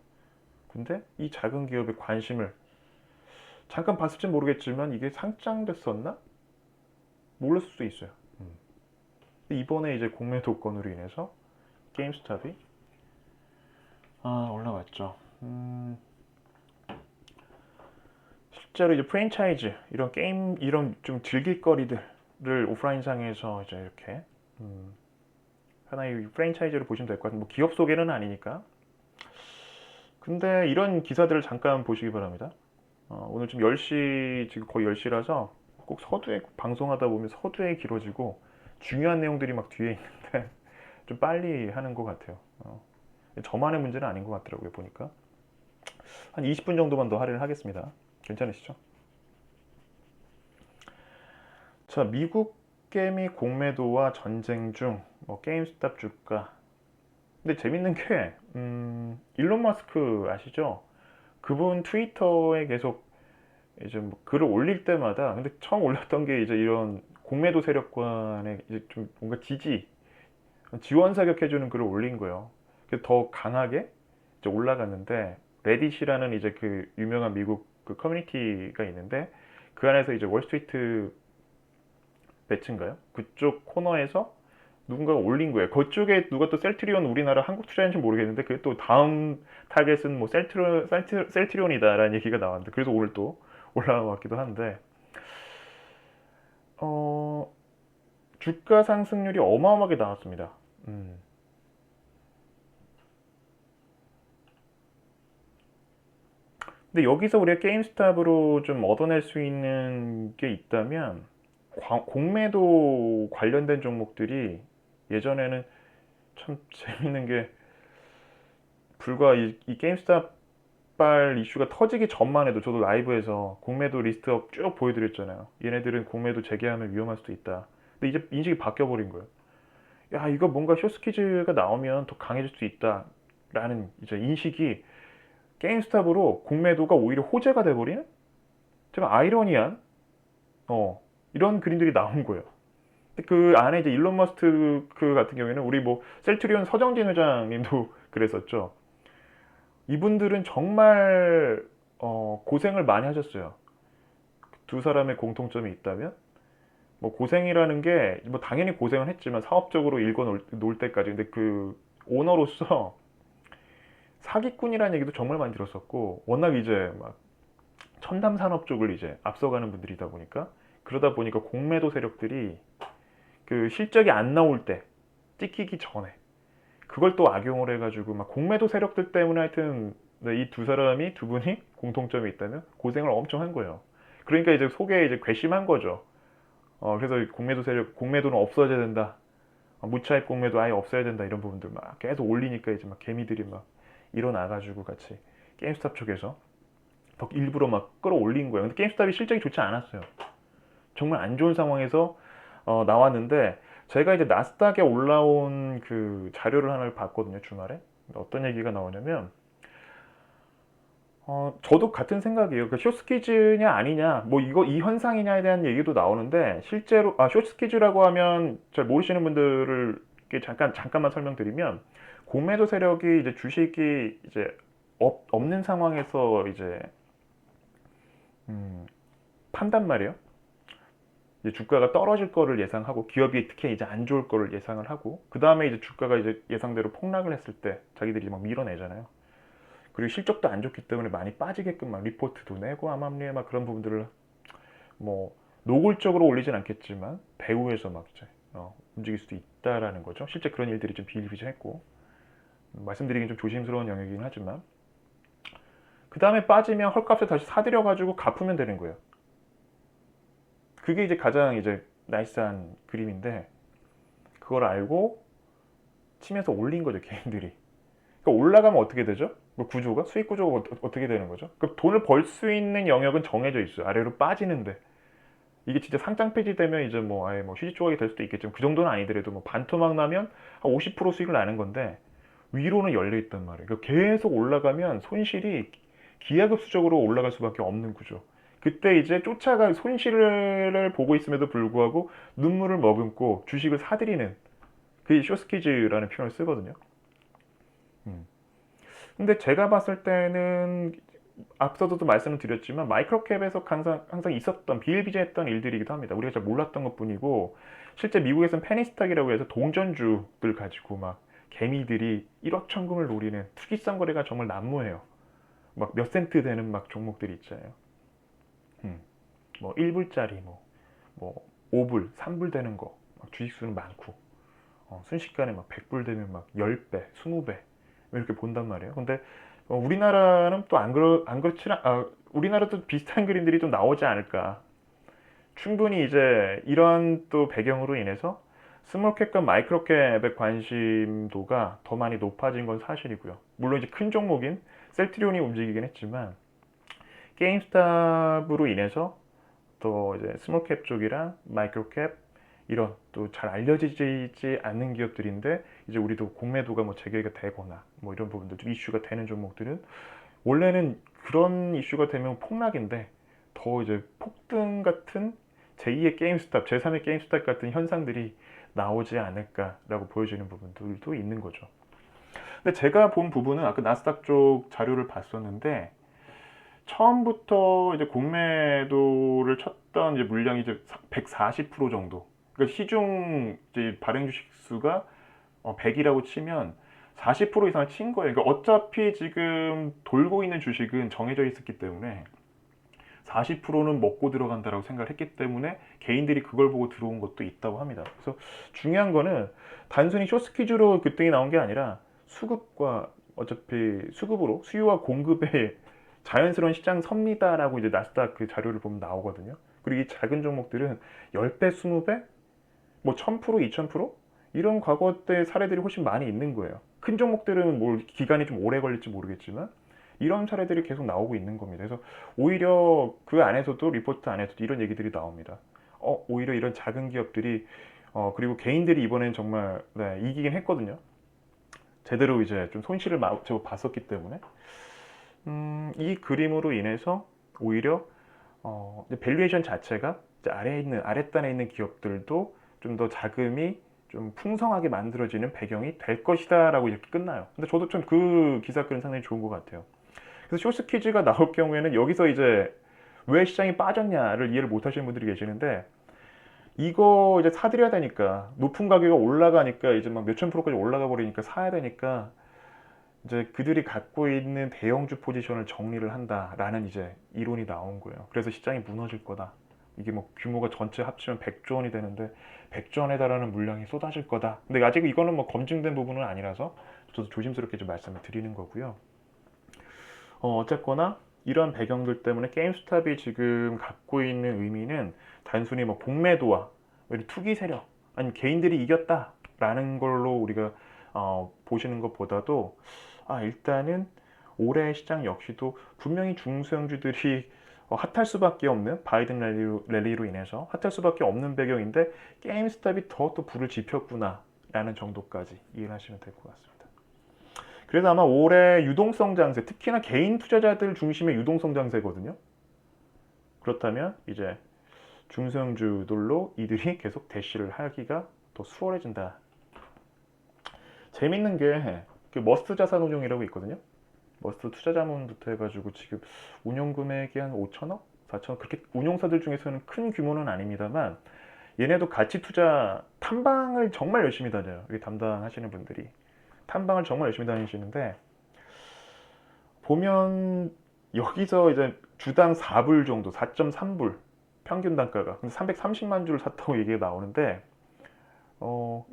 근데 이 작은 기업의 관심을 잠깐 봤을지 모르겠지만 이게 상장됐었나? 몰랐을 수도 있어요. 이번에 이제 공매 도건으로 인해서 게임스탑이 올라왔죠. 실제로 이제 프랜차이즈 이런 게임 이런 좀 즐길 거리들을 오프라인상에서 이제 이렇게 하나의 프랜차이즈를 보시면 될 것 같아요. 뭐 기업 소개는 아니니까. 근데 이런 기사들을 잠깐 보시기 바랍니다. 오늘 좀 10시 지금 거의 10시라서 꼭 서두에 방송하다 보면 서두에 길어지고 중요한 내용들이 막 뒤에 있는데 좀 빨리 하는 것 같아요. 저만의 문제는 아닌 것 같더라고요 보니까. 한 20분 정도만 더 할애를 하겠습니다. 괜찮으시죠? 자, 미국 게임이 공매도와 전쟁 중 뭐 게임스탑 주가. 근데 재밌는 게 일론 마스크 아시죠? 그분 트위터에 계속 이제 뭐 글을 올릴 때마다 근데 처음 올렸던 게 이제 이런 공매도 세력관의 이제 좀 뭔가 지원 사격해주는 글을 올린 거예요. 그래서 더 강하게 이제 올라갔는데 레딧이라는 이제 그 유명한 미국 그 커뮤니티가 있는데 그 안에서 이제 월스트리트 배츠인가요? 그쪽 코너에서 누군가가 올린 거예요. 그쪽에 누가 또 셀트리온 우리나라 한국 투자인지 모르겠는데 그게 또 다음 타겟은 뭐 셀트리온이다라는 얘기가 나왔는데 그래서 오늘 또 올라간 것 같기도 한데 주가 상승률이 어마어마하게 나왔습니다. 근데 여기서 우리가 게임스탑으로 좀 얻어낼 수 있는 게 있다면 공매도 관련된 종목들이 예전에는 참 재밌는 게 불과 이 게임스탑 발 이슈가 터지기 전만 해도 저도 라이브에서 공매도 리스트업 쭉 보여드렸잖아요. 얘네들은 공매도 재개하면 위험할 수도 있다. 근데 이제 인식이 바뀌어버린 거예요. 야, 이거 뭔가 쇼스키즈가 나오면 더 강해질 수 있다. 라는 이제 인식이 게임스탑으로 공매도가 오히려 호재가 돼버리는? 좀 아이러니한 이런 그림들이 나온 거예요. 그 안에 이제 일론 머스크 같은 경우에는 우리 뭐 셀트리온 서정진 회장님도 그랬었죠. 이분들은 정말 고생을 많이 하셨어요. 두 사람의 공통점이 있다면 뭐 고생이라는 게 뭐 당연히 고생을 했지만 사업적으로 일궈 놓을 때까지 근데 그 오너로서 사기꾼이라는 얘기도 정말 많이 들었었고 워낙 이제 막 첨단 산업 쪽을 이제 앞서가는 분들이다 보니까 그러다 보니까 공매도 세력들이 그 실적이 안 나올 때 찍히기 전에 그걸 또 악용을 해가지고 막 공매도 세력들 때문에 하여튼 이 두 분이 공통점이 있다면 고생을 엄청 한 거예요. 그러니까 이제 속에 이제 괘씸한 거죠. 그래서 공매도 세력, 공매도는 없어져야 된다. 무차입 공매도 아예 없어야 된다. 이런 부분들 막 계속 올리니까 이제 막 개미들이 막 일어나가지고 같이 게임스탑 쪽에서 더 일부러 막 끌어올린 거예요. 근데 게임스탑이 실적이 좋지 않았어요. 정말 안 좋은 상황에서 나왔는데, 제가 이제 나스닥에 올라온 그 자료를 하나를 봤거든요, 주말에. 어떤 얘기가 나오냐면, 저도 같은 생각이에요. 그 쇼스퀴즈냐 아니냐, 뭐 이 현상이냐에 대한 얘기도 나오는데, 실제로, 쇼스퀴즈라고 하면 잘 모르시는 분들을 이렇게 잠깐만 설명드리면, 공매도 세력이 이제 주식이 이제 없는 상황에서 이제, 판단 말이에요. 이제 주가가 떨어질 거를 예상하고, 기업이 특히 이제 안 좋을 거를 예상을 하고, 그 다음에 이제 주가가 이제 예상대로 폭락을 했을 때 자기들이 막 밀어내잖아요. 그리고 실적도 안 좋기 때문에 많이 빠지게끔 막 리포트도 내고 암암리에 막 그런 부분들을 뭐 노골적으로 올리진 않겠지만 배후에서 막 이제 움직일 수도 있다라는 거죠. 실제 그런 일들이 좀 비일비재했고, 말씀드리긴 좀 조심스러운 영역이긴 하지만, 그 다음에 빠지면 헐값에 다시 사들여가지고 갚으면 되는 거예요. 그게 이제 가장 이제 나이스한 그림인데, 그걸 알고 치면서 올린 거죠, 개인들이. 그러니까 올라가면 어떻게 되죠? 뭐 구조가, 수익 구조가 어떻게 되는 거죠? 그 돈을 벌 수 있는 영역은 정해져 있어요. 아래로 빠지는데, 이게 진짜 상장 폐지되면 이제 뭐 아예 뭐 휴지 조각이 될 수도 있겠지만, 그 정도는 아니더라도 뭐 반토막 나면 한 50% 수익을 나는 건데, 위로는 열려 있단 말이에요. 그러니까 계속 올라가면 손실이 기하급수적으로 올라갈 수밖에 없는 구조. 그때 이제 쫓아가 손실을 보고 있음에도 불구하고 눈물을 머금고 주식을 사들이는, 그게 쇼스키즈라는 표현을 쓰거든요. 음. 근데 제가 봤을 때는 앞서도 말씀을 드렸지만 마이크로캡에서 항상 있었던 비일비재했던 일들이기도 합니다. 우리가 잘 몰랐던 것뿐이고, 실제 미국에서는 페니스탁이라고 해서 동전주들 가지고 막 개미들이 1억 천금을 노리는 투기성 거래가 정말 난무해요. 막 몇 센트 되는 막 종목들이 있잖아요. 음. 뭐 1불짜리 뭐 5불, 3불 되는 거, 막 주식수는 많고, 순식간에 막 100불 되면 막 10배, 20배 이렇게 본단 말이에요. 근데 우리나라는 또 안 그렇지나, 우리나라도 비슷한 그림들이 좀 나오지 않을까. 충분히 이제 이런 또 배경으로 인해서 스몰캡과 마이크로캡의 관심도가 더 많이 높아진 건 사실이고요. 물론 이제 큰 종목인 셀트리온이 움직이긴 했지만, 게임스탑으로 인해서 또 이제 스몰캡 쪽이랑 마이크로캡, 이런 또 잘 알려지지 않는 기업들인데 이제 우리도 공매도가 뭐 재개가 되거나 뭐 이런 부분들 좀 이슈가 되는 종목들은, 원래는 그런 이슈가 되면 폭락인데 더 이제 폭등 같은 제2의 게임스탑, 제3의 게임스탑 같은 현상들이 나오지 않을까라고 보여지는 부분들도 있는 거죠. 근데 제가 본 부분은 아까 나스닥 쪽 자료를 봤었는데, 처음부터 이제 공매도를 쳤던 이제 물량이 이제 140% 정도. 그러니까 시중 이제 발행 주식 수가 100이라고 치면 40% 이상을 친 거예요. 그러니까 어차피 지금 돌고 있는 주식은 정해져 있었기 때문에 40%는 먹고 들어간다라고 생각을 했기 때문에 개인들이 그걸 보고 들어온 것도 있다고 합니다. 그래서 중요한 거는 단순히 쇼스퀴즈로 급등이 나온 게 아니라 수급과, 어차피 수급으로 수요와 공급의 자연스러운 시장 섭니다라고 이제 나스닥 그 자료를 보면 나오거든요. 그리고 이 작은 종목들은 10배, 20배, 뭐 1000%, 2000% 이런 과거 때 사례들이 훨씬 많이 있는 거예요. 큰 종목들은 뭐 기간이 좀 오래 걸릴지 모르겠지만 이런 사례들이 계속 나오고 있는 겁니다. 그래서 오히려 그 안에서도, 리포트 안에서도 이런 얘기들이 나옵니다. 오히려 이런 작은 기업들이, 그리고 개인들이 이번엔 정말 이기긴 했거든요. 제대로 이제 좀 손실을 제법 봤었기 때문에, 이 그림으로 인해서 오히려 밸류에이션 자체가 이제 아랫단에 있는 기업들도 좀 더 자금이 좀 풍성하게 만들어지는 배경이 될 것이다라고 이렇게 끝나요. 근데 저도 좀 그 기사글은 상당히 좋은 것 같아요. 그래서 쇼스퀴즈가 나올 경우에는 여기서 이제 왜 시장이 빠졌냐를 이해를 못 하시는 분들이 계시는데, 이거 이제 사들여야 되니까, 높은 가격이 올라가니까 이제 막 몇천 프로까지 올라가 버리니까 사야 되니까, 이제 그들이 갖고 있는 대형주 포지션을 정리를 한다라는 이제 이론이 나온 거예요. 그래서 시장이 무너질 거다. 이게 뭐 규모가 전체 합치면 100조 원이 되는데 100조 원에 달하는 물량이 쏟아질 거다. 근데 아직 이거는 뭐 검증된 부분은 아니라서 저도 조심스럽게 좀 말씀을 드리는 거고요. 어쨌거나 이런 배경들 때문에 게임스탑이 지금 갖고 있는 의미는 단순히 뭐 공매도와 투기 세력, 아니면 개인들이 이겼다라는 걸로 우리가 보시는 것보다도, 일단은 올해 시장 역시도 분명히 중소형주들이 핫할 수밖에 없는 바이든 랠리로 인해서 핫할 수밖에 없는 배경인데 게임스탑이 더 또 불을 지폈구나 라는 정도까지 이해하시면 될 것 같습니다. 그래서 아마 올해 유동성 장세, 특히나 개인 투자자들 중심의 유동성 장세거든요. 그렇다면 이제 중소형주들로 이들이 계속 대시를 하기가 더 수월해진다. 재밌는 게 그 머스트 자산운용이라고 있거든요. 머스트 투자자문부터 해가지고 지금 운용 금액이 한 5천억? 4천억? 그렇게 운용사들 중에서는 큰 규모는 아닙니다만 얘네도 가치 투자 탐방을 정말 열심히 다녀요. 여기 담당하시는 분들이 탐방을 정말 열심히 다니시는데 보면 여기서 이제 주당 4불 정도, 4.3불 평균 단가가 330만 주를 샀다고 얘기가 나오는데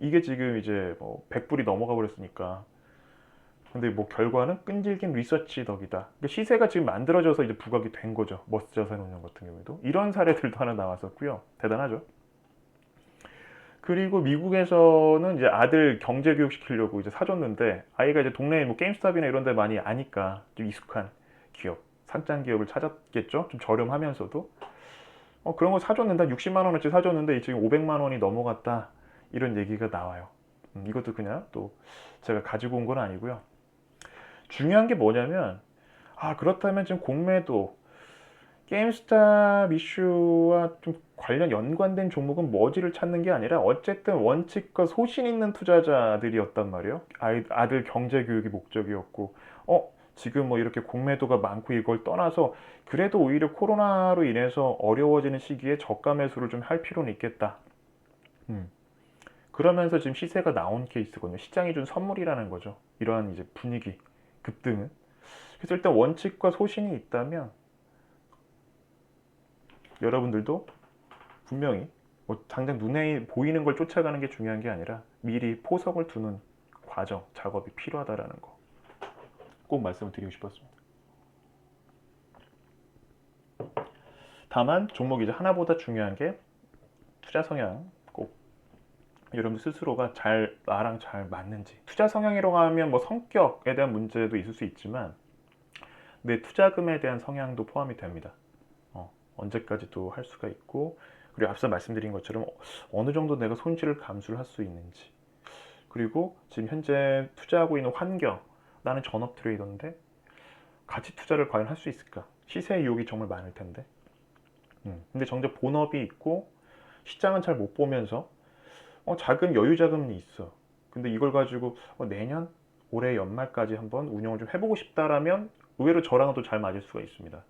이게 지금 이제 뭐 100불이 넘어가 버렸으니까 근데 뭐 결과는 끈질긴 리서치 덕이다. 그러니까 시세가 지금 만들어져서 이제 부각이 된 거죠. 머스트 자산운용 같은 경우에도 이런 사례들도 하나 나왔었고요. 대단하죠. 그리고 미국에서는 이제 아들 경제 교육 시키려고 이제 사줬는데 아이가 이제 동네에 뭐 게임스탑이나 이런 데 많이 아니까 좀 익숙한 기업, 상장 기업을 찾았겠죠. 좀 저렴하면서도 그런 거 사줬는데 한 60만 원어치 사줬는데 지금 500만 원이 넘어갔다 이런 얘기가 나와요. 이것도 그냥 또 제가 가지고 온 건 아니고요. 중요한 게 뭐냐면 그렇다면 지금 공매도 게임스탑 이슈와 좀 관련 연관된 종목은 뭐지를 찾는 게 아니라 어쨌든 원칙과 소신 있는 투자자들이었단 말이에요. 아들 경제 교육이 목적이었고 지금 뭐 이렇게 공매도가 많고 이걸 떠나서 그래도 오히려 코로나로 인해서 어려워지는 시기에 저가 매수를 좀 할 필요는 있겠다. 그러면서 지금 시세가 나온 케이스거든요. 시장이 준 선물이라는 거죠. 이러한 이제 분위기 급등은. 그래서 일단 원칙과 소신이 있다면 여러분들도 분명히 뭐 당장 눈에 보이는 걸 쫓아가는 게 중요한 게 아니라 미리 포석을 두는 과정, 작업이 필요하다라는 거 꼭 말씀을 드리고 싶었습니다. 다만 종목이 이제 하나보다 중요한 게 투자 성향 꼭 여러분 스스로가 나랑 잘 맞는지. 투자 성향이라고 하면 뭐 성격에 대한 문제도 있을 수 있지만 내 투자금에 대한 성향도 포함이 됩니다. 언제까지도 할 수가 있고 그리고 앞서 말씀드린 것처럼 어느 정도 내가 손실을 감수를 할 수 있는지 그리고 지금 현재 투자하고 있는 환경 나는 전업 트레이더인데 가치 투자를 과연 할 수 있을까? 시세 유혹이 정말 많을 텐데 근데 정작 본업이 있고 시장은 잘 못 보면서 작은 여유 자금이 있어 근데 이걸 가지고 내년 올해 연말까지 한번 운영을 좀 해보고 싶다라면 의외로 저랑은 또 잘 맞을 수가 있습니다.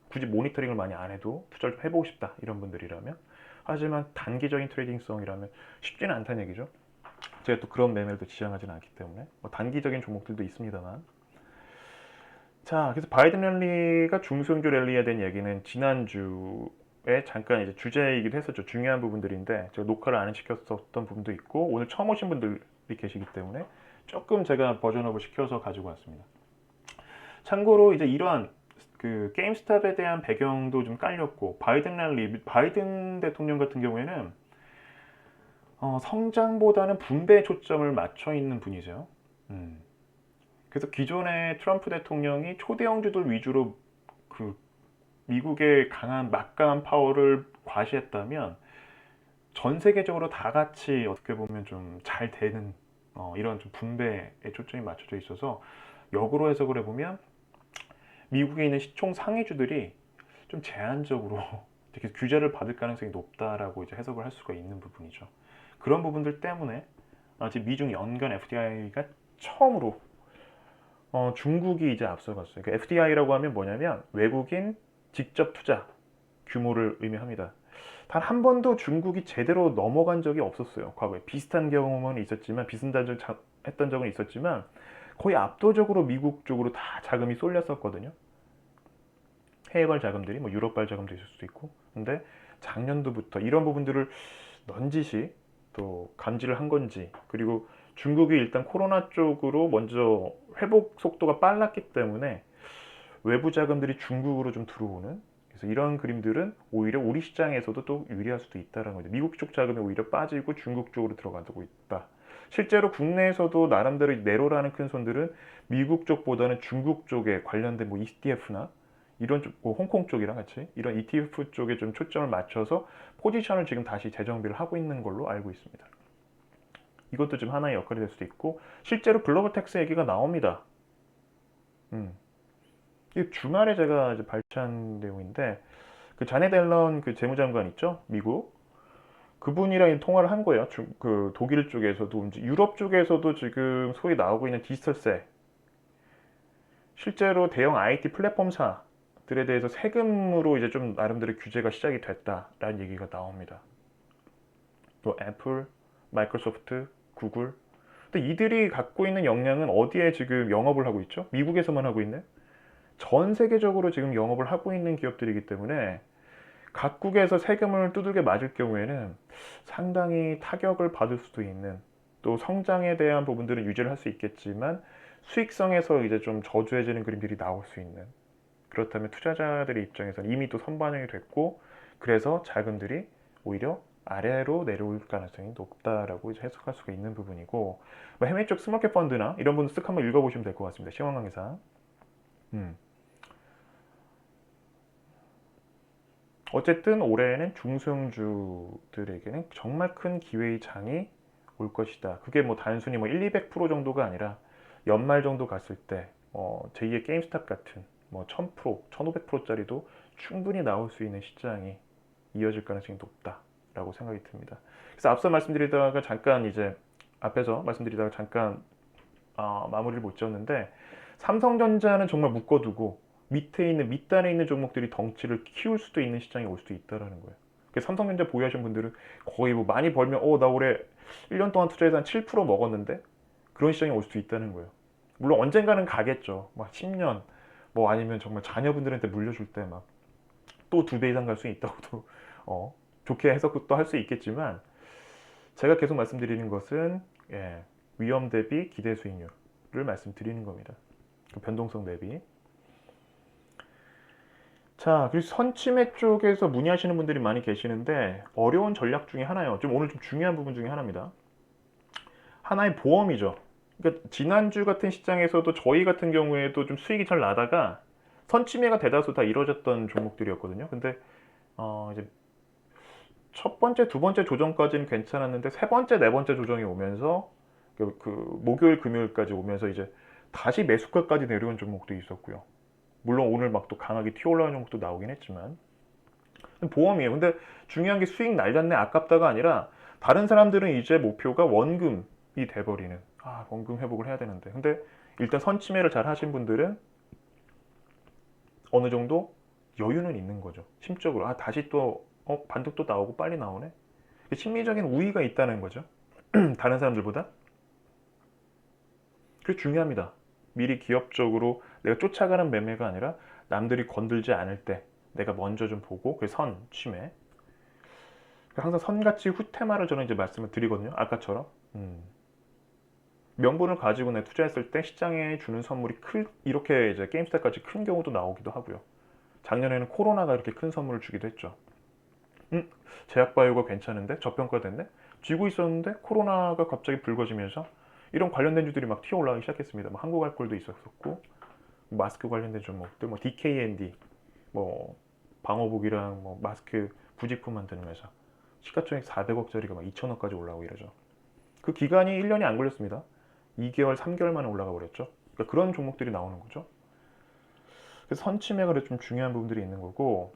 굳이 모니터링을 많이 안 해도 투자를 좀 해보고 싶다 이런 분들이라면 하지만 단기적인 트레이딩성이라면 쉽지는 않다는 얘기죠. 제가 또 그런 매매를 지향하지는 않기 때문에 단기적인 종목들도 있습니다만 자 그래서 바이든 랠리가 중소형주 랠리에 대한 얘기는 지난주에 잠깐 이제 주제이기도 했었죠. 중요한 부분들인데 제가 녹화를 안 시켰었던 부분도 있고 오늘 처음 오신 분들이 계시기 때문에 조금 제가 버전업을 시켜서 가지고 왔습니다. 참고로 이제 이러한 그 게임스탑에 대한 배경도 좀 깔렸고 바이든 랠리, 바이든 대통령 같은 경우에는 성장보다는 분배에 초점을 맞춰 있는 분이세요. 그래서 기존의 트럼프 대통령이 초대형주들 위주로 그 미국의 강한 막강한 파워를 과시했다면 전 세계적으로 다 같이 어떻게 보면 좀 잘 되는 이런 좀 분배에 초점이 맞춰져 있어서 역으로 해석을 해보면 미국에 있는 시총 상위주들이 좀 제한적으로 이렇게 규제를 받을 가능성이 높다라고 이제 해석을 할 수가 있는 부분이죠. 그런 부분들 때문에 지금 미중 연간 FDI가 처음으로 중국이 이제 앞서갔어요. 그러니까 FDI라고 하면 뭐냐면 외국인 직접 투자 규모를 의미합니다. 단 한 번도 중국이 제대로 넘어간 적이 없었어요. 과거에 비슷한 경험은 있었지만 했던 적은 있었지만 거의 압도적으로 미국 쪽으로 다 자금이 쏠렸었거든요. 해외발 자금들이 뭐 유럽발 자금도 있을 수도 있고 근데 작년도부터 이런 부분들을 넌지시 또 감지를 한 건지 그리고 중국이 일단 코로나 쪽으로 먼저 회복 속도가 빨랐기 때문에 외부 자금들이 중국으로 좀 들어오는 그래서 이런 그림들은 오히려 우리 시장에서도 또 유리할 수도 있다는 거죠. 미국 쪽 자금이 오히려 빠지고 중국 쪽으로 들어가고 있다. 실제로 국내에서도 나름대로 내로라는 큰 손들은 미국 쪽보다는 중국 쪽에 관련된 뭐 ETF나 이런 쪽, 뭐 홍콩 쪽이랑 같이 이런 ETF 쪽에 좀 초점을 맞춰서 포지션을 지금 다시 재정비를 하고 있는 걸로 알고 있습니다. 이것도 좀 하나의 역할이 될 수도 있고, 실제로 글로벌 텍스 얘기가 나옵니다. 이 주말에 제가 이제 발췌한 내용인데, 그 자네 델런 그 재무장관 있죠? 미국. 그분이랑 통화를 한 거예요. 그 독일 쪽에서도, 이제 유럽 쪽에서도 지금 소위 나오고 있는 디지털세, 실제로 대형 IT 플랫폼사들에 대해서 세금으로 이제 좀 나름대로 규제가 시작이 됐다라는 얘기가 나옵니다. 또 애플, 마이크로소프트, 구글. 근데 이들이 갖고 있는 역량은 어디에 지금 영업을 하고 있죠? 미국에서만 하고 있네? 전 세계적으로 지금 영업을 하고 있는 기업들이기 때문에 각국에서 세금을 두들겨 맞을 경우에는 상당히 타격을 받을 수도 있는, 또 성장에 대한 부분들은 유지를 할 수 있겠지만 수익성에서 이제 좀 저조해지는 그림들이 나올 수 있는, 그렇다면 투자자들의 입장에서는 이미 또 선반영이 됐고, 그래서 자금들이 오히려 아래로 내려올 가능성이 높다라고 이제 해석할 수가 있는 부분이고, 뭐 해외 쪽 스몰캡 펀드나 이런 분들 쓱 한번 읽어보시면 될 것 같습니다. 시황 강의사. 어쨌든 올해는 중소형주들에게는 정말 큰 기회의 장이 올 것이다. 그게 뭐 단순히 뭐 1, 200% 정도가 아니라 연말 정도 갔을 때 제2의 게임스탑 같은 뭐 1000%, 1500%짜리도 충분히 나올 수 있는 시장이 이어질 가능성이 높다라고 생각이 듭니다. 그래서 앞서 말씀드리다가 잠깐 이제 앞에서 말씀드리다가 잠깐 마무리를 못 지었는데, 삼성전자는 정말 묶어두고 밑에 있는 밑단에 있는 종목들이 덩치를 키울 수도 있는 시장이 올 수도 있다라는 거예요. 그래서 삼성전자 보유하신 분들은 거의 뭐 많이 벌면 나 올해 1년 동안 투자해서 한 7% 먹었는데, 그런 시장이 올 수도 있다는 거예요. 물론 언젠가는 가겠죠. 막 10년 뭐 아니면 정말 자녀분들한테 물려줄 때 막 또 2배 이상 갈 수 있다고도 좋게 해석도 할 수 있겠지만, 제가 계속 말씀드리는 것은 위험 대비 기대 수익률을 말씀드리는 겁니다. 그 변동성 대비. 자, 그리고 선침해 쪽에서 문의하시는 분들이 많이 계시는데, 어려운 전략 중에 하나예요. 오늘 좀 중요한 부분 중에 하나입니다. 하나의 보험이죠. 그러니까 지난주 같은 시장에서도 저희 같은 경우에도 좀 수익이 잘 나다가 선침해가 대다수 다 이루어졌던 종목들이었거든요. 근데 이제 첫 번째, 두 번째 조정까지는 괜찮았는데 세 번째, 네 번째 조정이 오면서 그 목요일, 금요일까지 오면서 이제 다시 매수가까지 내려온 종목도 있었고요. 물론 오늘 막 또 강하게 튀어올라오는 종목도 나오긴 했지만 보험이에요. 근데 중요한 게 수익 날렸네 아깝다가 아니라, 다른 사람들은 이제 목표가 원금이 돼버리는, 원금 회복을 해야 되는데, 근데 일단 선침해를 잘 하신 분들은 어느 정도 여유는 있는 거죠. 심적으로 다시 또 반등도 나오고 빨리 나오네. 심리적인 우위가 있다는 거죠. 다른 사람들보다. 그게 중요합니다. 미리 기업적으로 내가 쫓아가는 매매가 아니라 남들이 건들지 않을 때 내가 먼저 좀 보고, 그 선, 취매. 항상 선같이 후테마를 저는 이제 말씀을 드리거든요. 아까처럼. 명분을 가지고 내 투자했을 때 시장에 주는 선물이 이렇게 이제 게임스탑까지 큰 경우도 나오기도 하고요. 작년에는 코로나가 이렇게 큰 선물을 주기도 했죠. 제약바이오가 괜찮은데 저평가됐네? 쥐고 있었는데 코로나가 갑자기 불거지면서 이런 관련된 주들이 막 튀어올라가기 시작했습니다. 뭐 한국알콜도 있었고, 마스크 관련된 종목들, 뭐 DKND, 뭐 방호복이랑 뭐 마스크 부직품 만드는 회사, 시가총액 400억짜리가 막 2천억까지 올라오고 이러죠. 그 기간이 1년이 안 걸렸습니다. 2개월, 3개월 만에 올라가 버렸죠. 그러니까 그런 종목들이 나오는 거죠. 그래서 선침해가 좀 중요한 부분들이 있는 거고,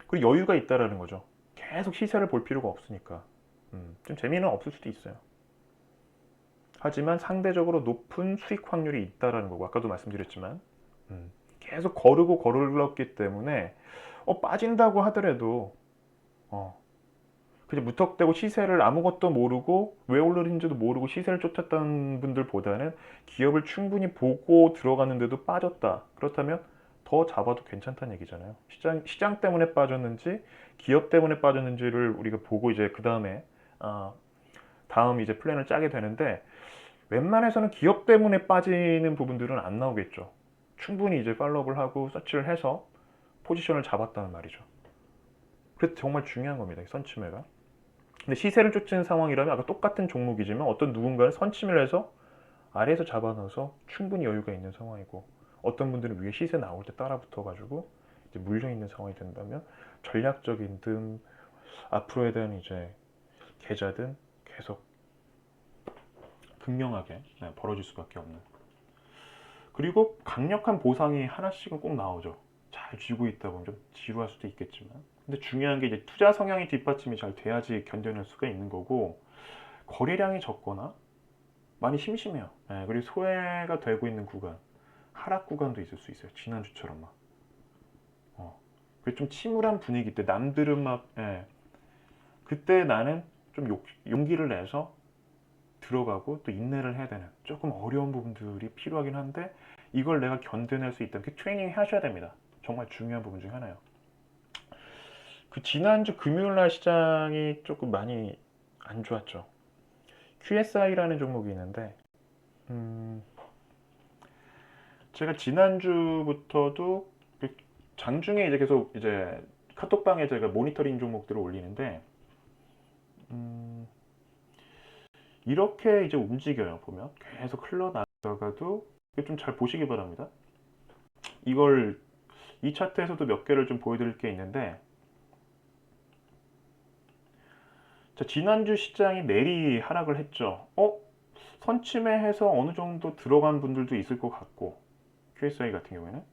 그리고 여유가 있다라는 거죠. 계속 시세를 볼 필요가 없으니까. 좀 재미는 없을 수도 있어요. 하지만 상대적으로 높은 수익 확률이 있다라는 거고, 아까도 말씀드렸지만 계속 거르고 거르렀기 때문에 빠진다고 하더라도 그냥 무턱대고 시세를 아무것도 모르고 왜 오르는지도 모르고 시세를 쫓았던 분들보다는 기업을 충분히 보고 들어갔는데도 빠졌다. 그렇다면 더 잡아도 괜찮다는 얘기잖아요. 시장 때문에 빠졌는지 기업 때문에 빠졌는지를 우리가 보고 이제 그 다음에 다음 이제 플랜을 짜게 되는데, 웬만해서는 기업 때문에 빠지는 부분들은 안 나오겠죠. 충분히 이제 팔로우업을 하고 서치를 해서 포지션을 잡았다는 말이죠. 그래서 정말 중요한 겁니다. 선침해가. 근데 시세를 쫓는 상황이라면 아까 똑같은 종목이지만 어떤 누군가는 선침을 해서 아래에서 잡아넣어서 충분히 여유가 있는 상황이고, 어떤 분들은 위에 시세 나올 때 따라 붙어가지고 이제 물려 있는 상황이 된다면 전략적인 등 앞으로에 대한 이제 계좌든 계속 극명하게 벌어질 수밖에 없는. 그리고 강력한 보상이 하나씩은 꼭 나오죠. 잘 쥐고 있다 보면 좀 지루할 수도 있겠지만, 근데 중요한 게 이제 투자 성향이 뒷받침이 잘 돼야지 견뎌낼 수가 있는 거고, 거래량이 적거나 많이 심심해요. 그리고 소외가 되고 있는 구간, 하락 구간도 있을 수 있어요. 지난주처럼 막. 좀 침울한 분위기 때 남들은 막, 그때 나는 좀 용기를 내서 들어가고 또 인내를 해야 되는 조금 어려운 부분들이 필요하긴 한데, 이걸 내가 견뎌낼 수 있다면 그 트레이닝 하셔야 됩니다. 정말 중요한 부분 중 하나예요. 그 지난주 금요일 날 시장이 조금 많이 안 좋았죠. QSI라는 종목이 있는데, 제가 지난주부터도 장중에 이제 계속 이제 카톡방에 제가 모니터링 종목들을 올리는데, 이렇게 이제 움직여요. 보면 계속 흘러나가가도 좀 잘 보시기 바랍니다. 이걸 이 차트에서도 몇 개를 좀 보여드릴 게 있는데, 자, 지난주 시장이 내리 하락을 했죠. 선침해해서 어느 정도 들어간 분들도 있을 것 같고, QSI 같은 경우에는.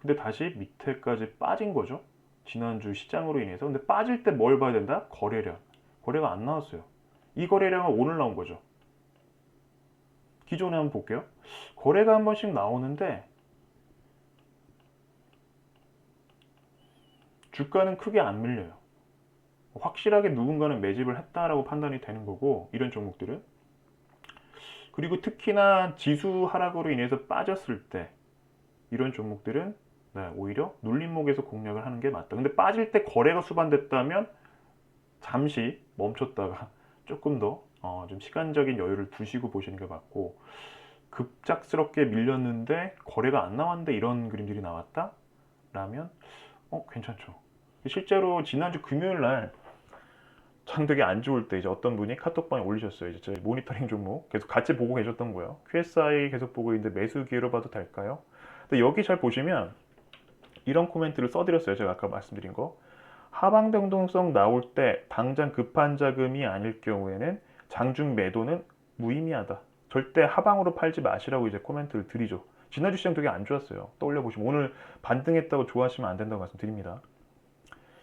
근데 다시 밑에까지 빠진 거죠. 지난주 시장으로 인해서. 근데 빠질 때 뭘 봐야 된다? 거래량. 거래가 안 나왔어요. 이 거래량은 오늘 나온 거죠. 기존에 한번 볼게요. 거래가 한 번씩 나오는데 주가는 크게 안 밀려요. 확실하게 누군가는 매집을 했다라고 판단이 되는 거고, 이런 종목들은. 그리고 특히나 지수 하락으로 인해서 빠졌을 때 이런 종목들은 오히려 눌림목에서 공략을 하는 게 맞다. 근데 빠질 때 거래가 수반됐다면 잠시 멈췄다가 조금 더 좀 시간적인 여유를 두시고 보시는 게 맞고, 급작스럽게 밀렸는데 거래가 안 나왔는데 이런 그림들이 나왔다? 라면 괜찮죠. 실제로 지난주 금요일 날 장 되게 안 좋을 때 이제 어떤 분이 카톡방에 올리셨어요. 이제 저희 모니터링 종목 계속 같이 보고 계셨던 거예요. QSI 계속 보고 있는데 매수 기회로 봐도 될까요? 근데 여기 잘 보시면 이런 코멘트를 써드렸어요. 제가 아까 말씀드린 거. 하방 변동성 나올 때 당장 급한 자금이 아닐 경우에는 장중 매도는 무의미하다. 절대 하방으로 팔지 마시라고 이제 코멘트를 드리죠. 지난주 시장 되게 안 좋았어요. 떠올려 보시면 오늘 반등했다고 좋아하시면 안 된다고 말씀드립니다.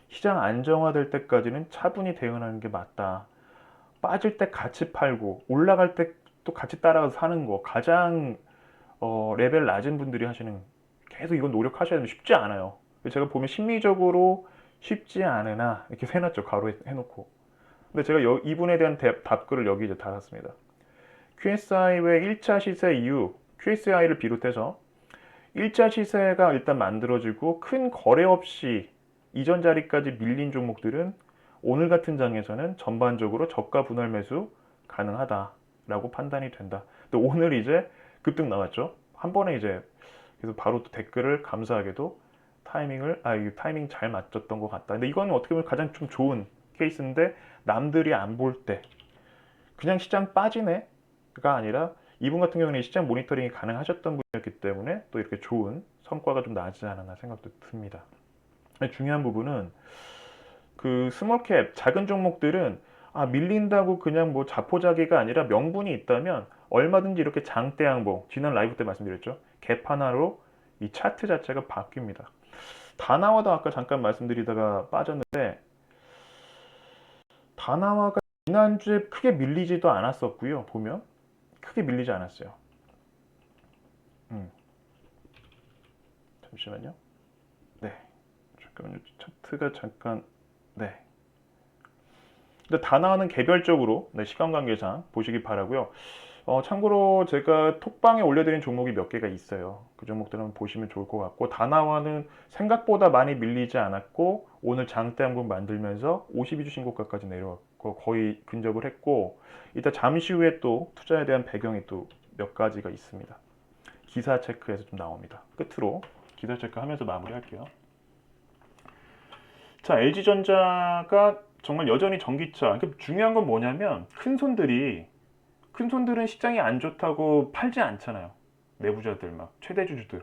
시장 안정화될 때까지는 차분히 대응하는 게 맞다. 빠질 때 같이 팔고 올라갈 때 또 같이 따라가서 사는 거, 가장 레벨 낮은 분들이 하시는, 계속 이건 노력하셔야 되는데 쉽지 않아요. 제가 보면 심리적으로 쉽지 않으나 이렇게 해놨죠. 가로 해놓고. 근데 제가 이분에 대한 답글을 여기 이제 달았습니다. QSI 외 1차 시세 이후 QSI를 비롯해서 1차 시세가 일단 만들어지고 큰 거래 없이 이전 자리까지 밀린 종목들은 오늘 같은 장에서는 전반적으로 저가 분할 매수 가능하다라고 판단이 된다. 또 오늘 이제 급등 나왔죠. 한 번에 이제 그래서 바로 또 댓글을 감사하게도 이 타이밍 잘 맞췄던 것 같다. 근데 이건 어떻게 보면 가장 좀 좋은 케이스인데, 남들이 안 볼 때 그냥 시장 빠지네가 아니라 이분 같은 경우는 시장 모니터링이 가능하셨던 분이었기 때문에 또 이렇게 좋은 성과가 좀 나지 않았나 생각도 듭니다. 중요한 부분은 그 스몰캡 작은 종목들은 밀린다고 그냥 뭐 자포자기가 아니라 명분이 있다면 얼마든지 이렇게 장대 양봉, 지난 라이브 때 말씀드렸죠. 갭 하나로 이 차트 자체가 바뀝니다. 다나와도 아까 잠깐 말씀드리다가 빠졌는데, 다나와가 지난주에 크게 밀리지도 않았었고요. 보면 크게 밀리지 않았어요. 잠시만요. 네, 잠깐만요. 차트가 잠깐. 네. 근데 다나와는 개별적으로 시간 관계상 보시기 바라고요. 참고로 제가 톡방에 올려드린 종목이 몇 개가 있어요. 그 종목들은 보시면 좋을 것 같고, 다나와는 생각보다 많이 밀리지 않았고 오늘 장대 한번 만들면서 52주 신고가까지 내려왔고 거의 근접을 했고, 이따 잠시 후에 또 투자에 대한 배경이 또 몇 가지가 있습니다. 기사 체크에서 좀 나옵니다. 끝으로 기사 체크 하면서 마무리할게요. 자, LG전자가 정말 여전히 전기차. 그러니까 중요한 건 뭐냐면 큰 손들은 시장이 안 좋다고 팔지 않잖아요. 내부자들 막 최대주주들.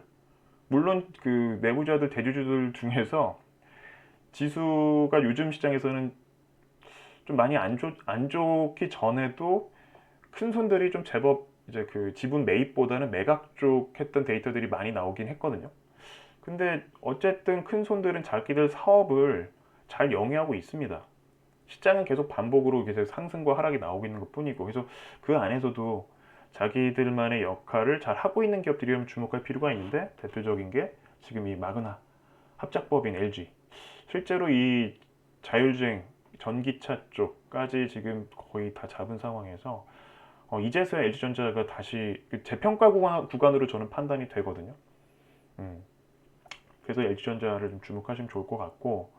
물론 그 내부자들 대주주들 중에서 지수가 요즘 시장에서는 좀 많이 안 좋기 전에도 큰 손들이 좀 제법 이제 그 지분 매입보다는 매각 쪽 했던 데이터들이 많이 나오긴 했거든요. 근데 어쨌든 큰 손들은 자기들 사업을 잘 영위하고 있습니다. 시장은 계속 반복으로 계속 상승과 하락이 나오고 있는 것 뿐이고, 그래서 그 안에서도 자기들만의 역할을 잘 하고 있는 기업들이라면 주목할 필요가 있는데, 대표적인 게 지금 이 마그나 합작법인 LG. 실제로 이 자율주행 전기차 쪽까지 지금 거의 다 잡은 상황에서 이제서야 LG전자가 다시 그 재평가 구간으로 저는 판단이 되거든요. 음, 그래서 LG전자를 좀 주목하시면 좋을 것 같고,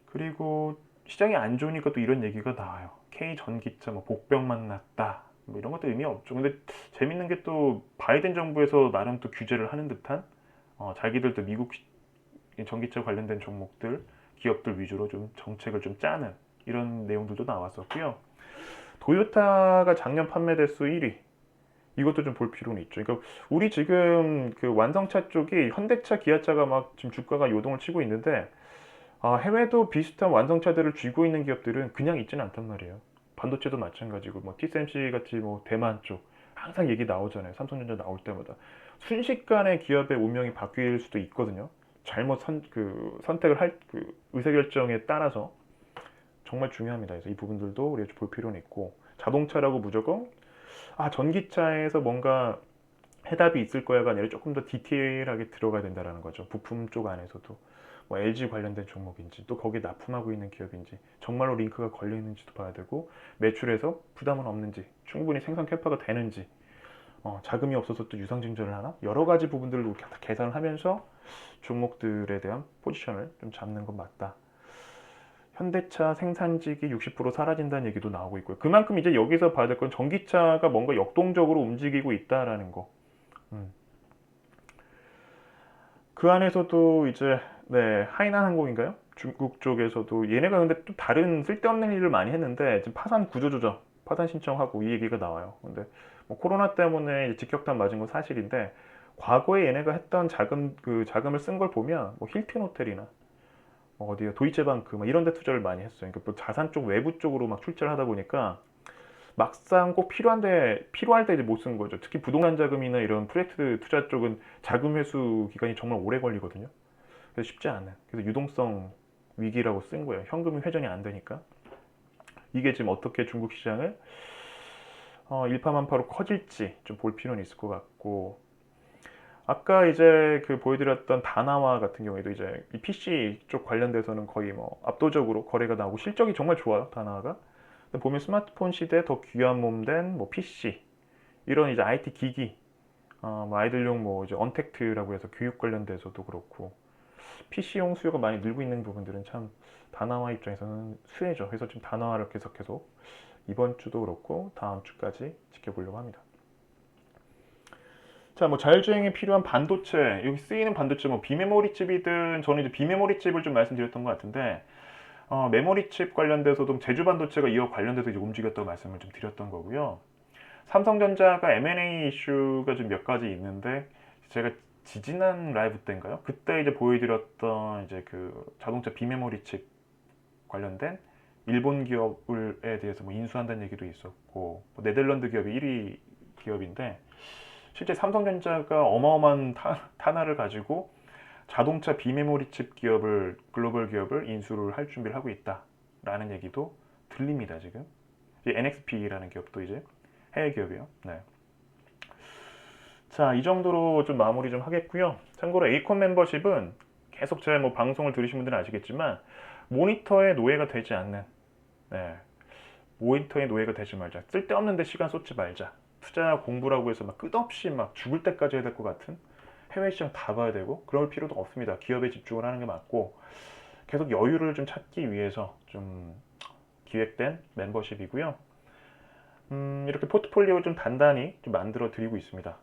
그리고 시장이 안 좋으니까 또 이런 얘기가 나와요. K 전기차 뭐 복병 만났다. 뭐 이런 것도 의미 없죠. 근데 재밌는 게 또 바이든 정부에서 나름 또 규제를 하는 듯한 자기들도 미국 전기차 관련된 종목들, 기업들 위주로 좀 정책을 좀 짜는 이런 내용들도 나왔었고요. 도요타가 작년 판매 대수 1위. 이것도 좀 볼 필요는 있죠. 그러니까 우리 지금 그 완성차 쪽이 현대차, 기아차가 막 지금 주가가 요동을 치고 있는데 해외도 비슷한 완성차들을 쥐고 있는 기업들은 그냥 있지는 않단 말이에요. 반도체도 마찬가지고 뭐 TSMC 같이 뭐 대만 쪽 항상 얘기 나오잖아요. 삼성전자 나올 때마다 순식간에 기업의 운명이 바뀔 수도 있거든요. 잘못 선택을 할 그 의사결정에 따라서 정말 중요합니다. 그래서 이 부분들도 우리가 볼 필요는 있고, 자동차라고 무조건 전기차에서 뭔가 해답이 있을 거야가 아니라 조금 더 디테일하게 들어가야 된다는 거죠. 부품 쪽 안에서도 뭐 LG 관련된 종목인지 또 거기에 납품하고 있는 기업인지 정말로 링크가 걸려 있는지도 봐야 되고, 매출에서 부담은 없는지, 충분히 생산 캐파가 되는지, 자금이 없어서 또 유상증자를 하나, 여러 가지 부분들을 다 계산을 하면서 종목들에 대한 포지션을 좀 잡는 건 맞다. 현대차 생산직이 60% 사라진다는 얘기도 나오고 있고요. 그만큼 이제 여기서 봐야 될 건 전기차가 뭔가 역동적으로 움직이고 있다라는 거. 음. 그 안에서도 이제 하이난 항공인가요? 중국 쪽에서도 얘네가 근데 또 다른 쓸데없는 일을 많이 했는데 지금 파산 구조조정, 파산 신청하고 이 얘기가 나와요. 근데 뭐 코로나 때문에 직격탄 맞은 건 사실인데, 과거에 얘네가 했던 자금을 쓴 걸 보면 뭐 힐튼 호텔이나 어디야 도이체방크 막 이런 데 투자를 많이 했어요. 그러니까 뭐 자산 쪽 외부 쪽으로 막 출자를 하다 보니까 막상 꼭 필요할 때 이제 못 쓴 거죠. 특히 부동산 자금이나 이런 프로젝트 투자 쪽은 자금 회수 기간이 정말 오래 걸리거든요. 그래서 쉽지 않은. 그래서 유동성 위기라고 쓴 거예요. 현금이 회전이 안 되니까. 이게 지금 어떻게 중국 시장을 일파만파로 커질지 좀 볼 필요는 있을 것 같고, 아까 이제 그 보여드렸던 다나와 같은 경우에도 이제 이 PC 쪽 관련돼서는 거의 뭐 압도적으로 거래가 나오고 실적이 정말 좋아요, 다나와가. 보면 스마트폰 시대에 더 귀한 몸 된 뭐 PC, 이런 이제 IT 기기, 뭐 아이들용 뭐 이제 언택트라고 해서 교육 관련돼서도 그렇고 PC용 수요가 많이 늘고 있는 부분들은 참 다나와 입장에서는 수혜죠. 그래서 지금 다나와를 계속해서 이번 주도 그렇고 다음 주까지 지켜보려고 합니다. 자, 뭐 자율주행에 필요한 반도체, 여기 쓰이는 반도체, 뭐 비메모리 칩이든, 저는 이제 비메모리 칩을 좀 말씀드렸던 것 같은데, 메모리 칩 관련돼서도 제주 반도체가 이와 관련돼서 이제 움직였다고 말씀을 좀 드렸던 거고요. 삼성전자가 M&A 이슈가 좀 몇 가지 있는데, 제가 지지난 라이브 때인가요? 그때 이제 보여드렸던 이제 그 자동차 비메모리 칩 관련된 일본 기업에 대해서 뭐 인수한다는 얘기도 있었고, 뭐 네덜란드 기업이 1위 기업인데, 실제 삼성전자가 어마어마한 탄화를 가지고 자동차 비메모리 칩 기업을, 글로벌 기업을 인수를 할 준비를 하고 있다라는 얘기도 들립니다, 지금. NXP라는 기업도 이제 해외 기업이에요. 네. 자, 이 정도로 좀 마무리 좀 하겠고요. 참고로 에이콘 멤버십은 계속 제 뭐 방송을 들으신 분들은 아시겠지만 모니터의 노예가 되지 않는, 모니터의 노예가 되지 말자. 쓸데없는 데 시간 쏟지 말자. 투자 공부라고 해서 막 끝없이 막 죽을 때까지 해야 될 것 같은, 해외 시장 다 봐야 되고 그럴 필요도 없습니다. 기업에 집중을 하는 게 맞고, 계속 여유를 좀 찾기 위해서 좀 기획된 멤버십이고요. 이렇게 포트폴리오 좀 단단히 좀 만들어 드리고 있습니다.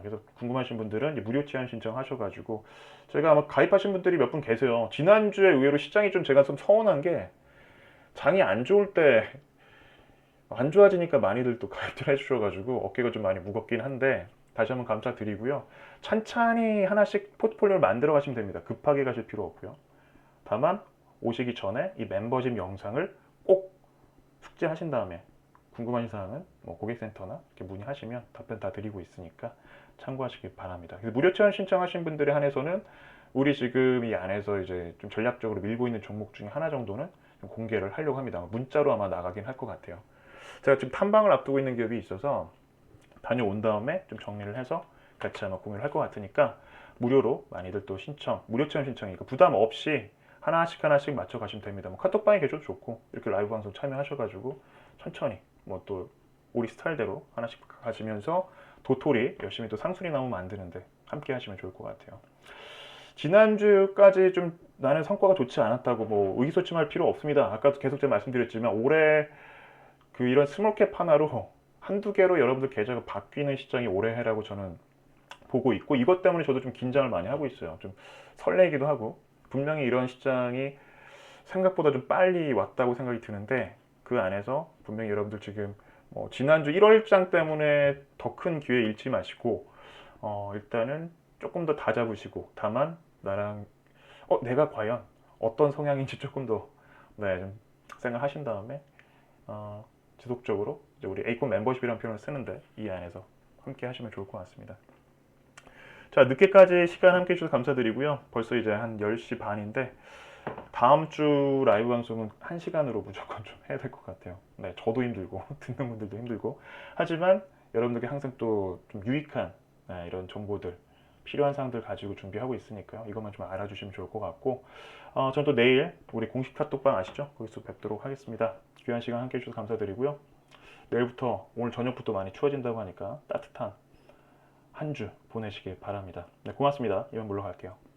그래서 궁금하신 분들은 이제 무료 체험 신청하셔가지고, 제가 아마 가입하신 분들이 몇 분 계세요. 지난주에 의외로 시장이 좀 제가 좀 서운한 게 장이 안 좋을 때 안 좋아지니까 많이들 또 가입들 해주셔가지고 어깨가 좀 많이 무겁긴 한데 다시 한번 감사드리고요. 찬찬히 하나씩 포트폴리오를 만들어 가시면 됩니다. 급하게 가실 필요 없고요. 다만 오시기 전에 이 멤버십 영상을 꼭 숙지하신 다음에 궁금하신 사항은 뭐 고객센터나 이렇게 문의하시면 답변 다 드리고 있으니까 참고하시길 바랍니다. 무료 체험 신청하신 분들에 한해서는 우리 지금 이 안에서 이제 좀 전략적으로 밀고 있는 종목 중에 하나 정도는 좀 공개를 하려고 합니다. 문자로 아마 나가긴 할 것 같아요. 제가 지금 탐방을 앞두고 있는 기업이 있어서 다녀온 다음에 좀 정리를 해서 같이 아마 공유를 할 것 같으니까 무료로 많이들 또 신청, 무료 체험 신청이니까 부담 없이 하나씩 하나씩 맞춰 가시면 됩니다. 뭐 카톡방에 계셔도 좋고 이렇게 라이브 방송 참여하셔가지고 천천히 뭐 또 우리 스타일대로 하나씩 가시면서 도토리 열심히 또 상수리 나무 만드는데 함께 하시면 좋을 것 같아요. 지난주까지 좀 나는 성과가 좋지 않았다고 뭐 의기소침할 필요 없습니다. 아까도 계속 제가 말씀드렸지만 올해 그 이런 스몰캡 하나로 한두 개로 여러분들 계좌가 바뀌는 시장이 올해라고 저는 보고 있고 이것 때문에 저도 좀 긴장을 많이 하고 있어요. 좀 설레기도 하고 분명히 이런 시장이 생각보다 좀 빨리 왔다고 생각이 드는데 그 안에서 분명히 여러분들 지금 뭐 지난주 1월장 때문에 더 큰 기회 잃지 마시고 일단은 조금 더 다잡으시고 다만 나랑 내가 과연 어떤 성향인지 조금 더 네, 좀 생각하신 다음에 지속적으로 이제 우리 에이콘 멤버십이라는 표현을 쓰는데 이 안에서 함께 하시면 좋을 것 같습니다. 자, 늦게까지 시간 함께 해주셔서 감사드리고요. 벌써 이제 한 10시 반인데 다음 주 라이브 방송은 1시간으로 무조건 좀 해야 될 것 같아요. 네, 저도 힘들고 듣는 분들도 힘들고 하지만 여러분들께 항상 또 좀 유익한 이런 정보들 필요한 사항들 가지고 준비하고 있으니까요. 이것만 좀 알아주시면 좋을 것 같고 저는 또 내일 우리 공식 카톡방 아시죠? 거기서 뵙도록 하겠습니다. 귀한 시간 함께 해주셔서 감사드리고요. 내일부터 오늘 저녁부터 많이 추워진다고 하니까 따뜻한 한 주 보내시길 바랍니다. 네, 고맙습니다. 이만 물러갈게요.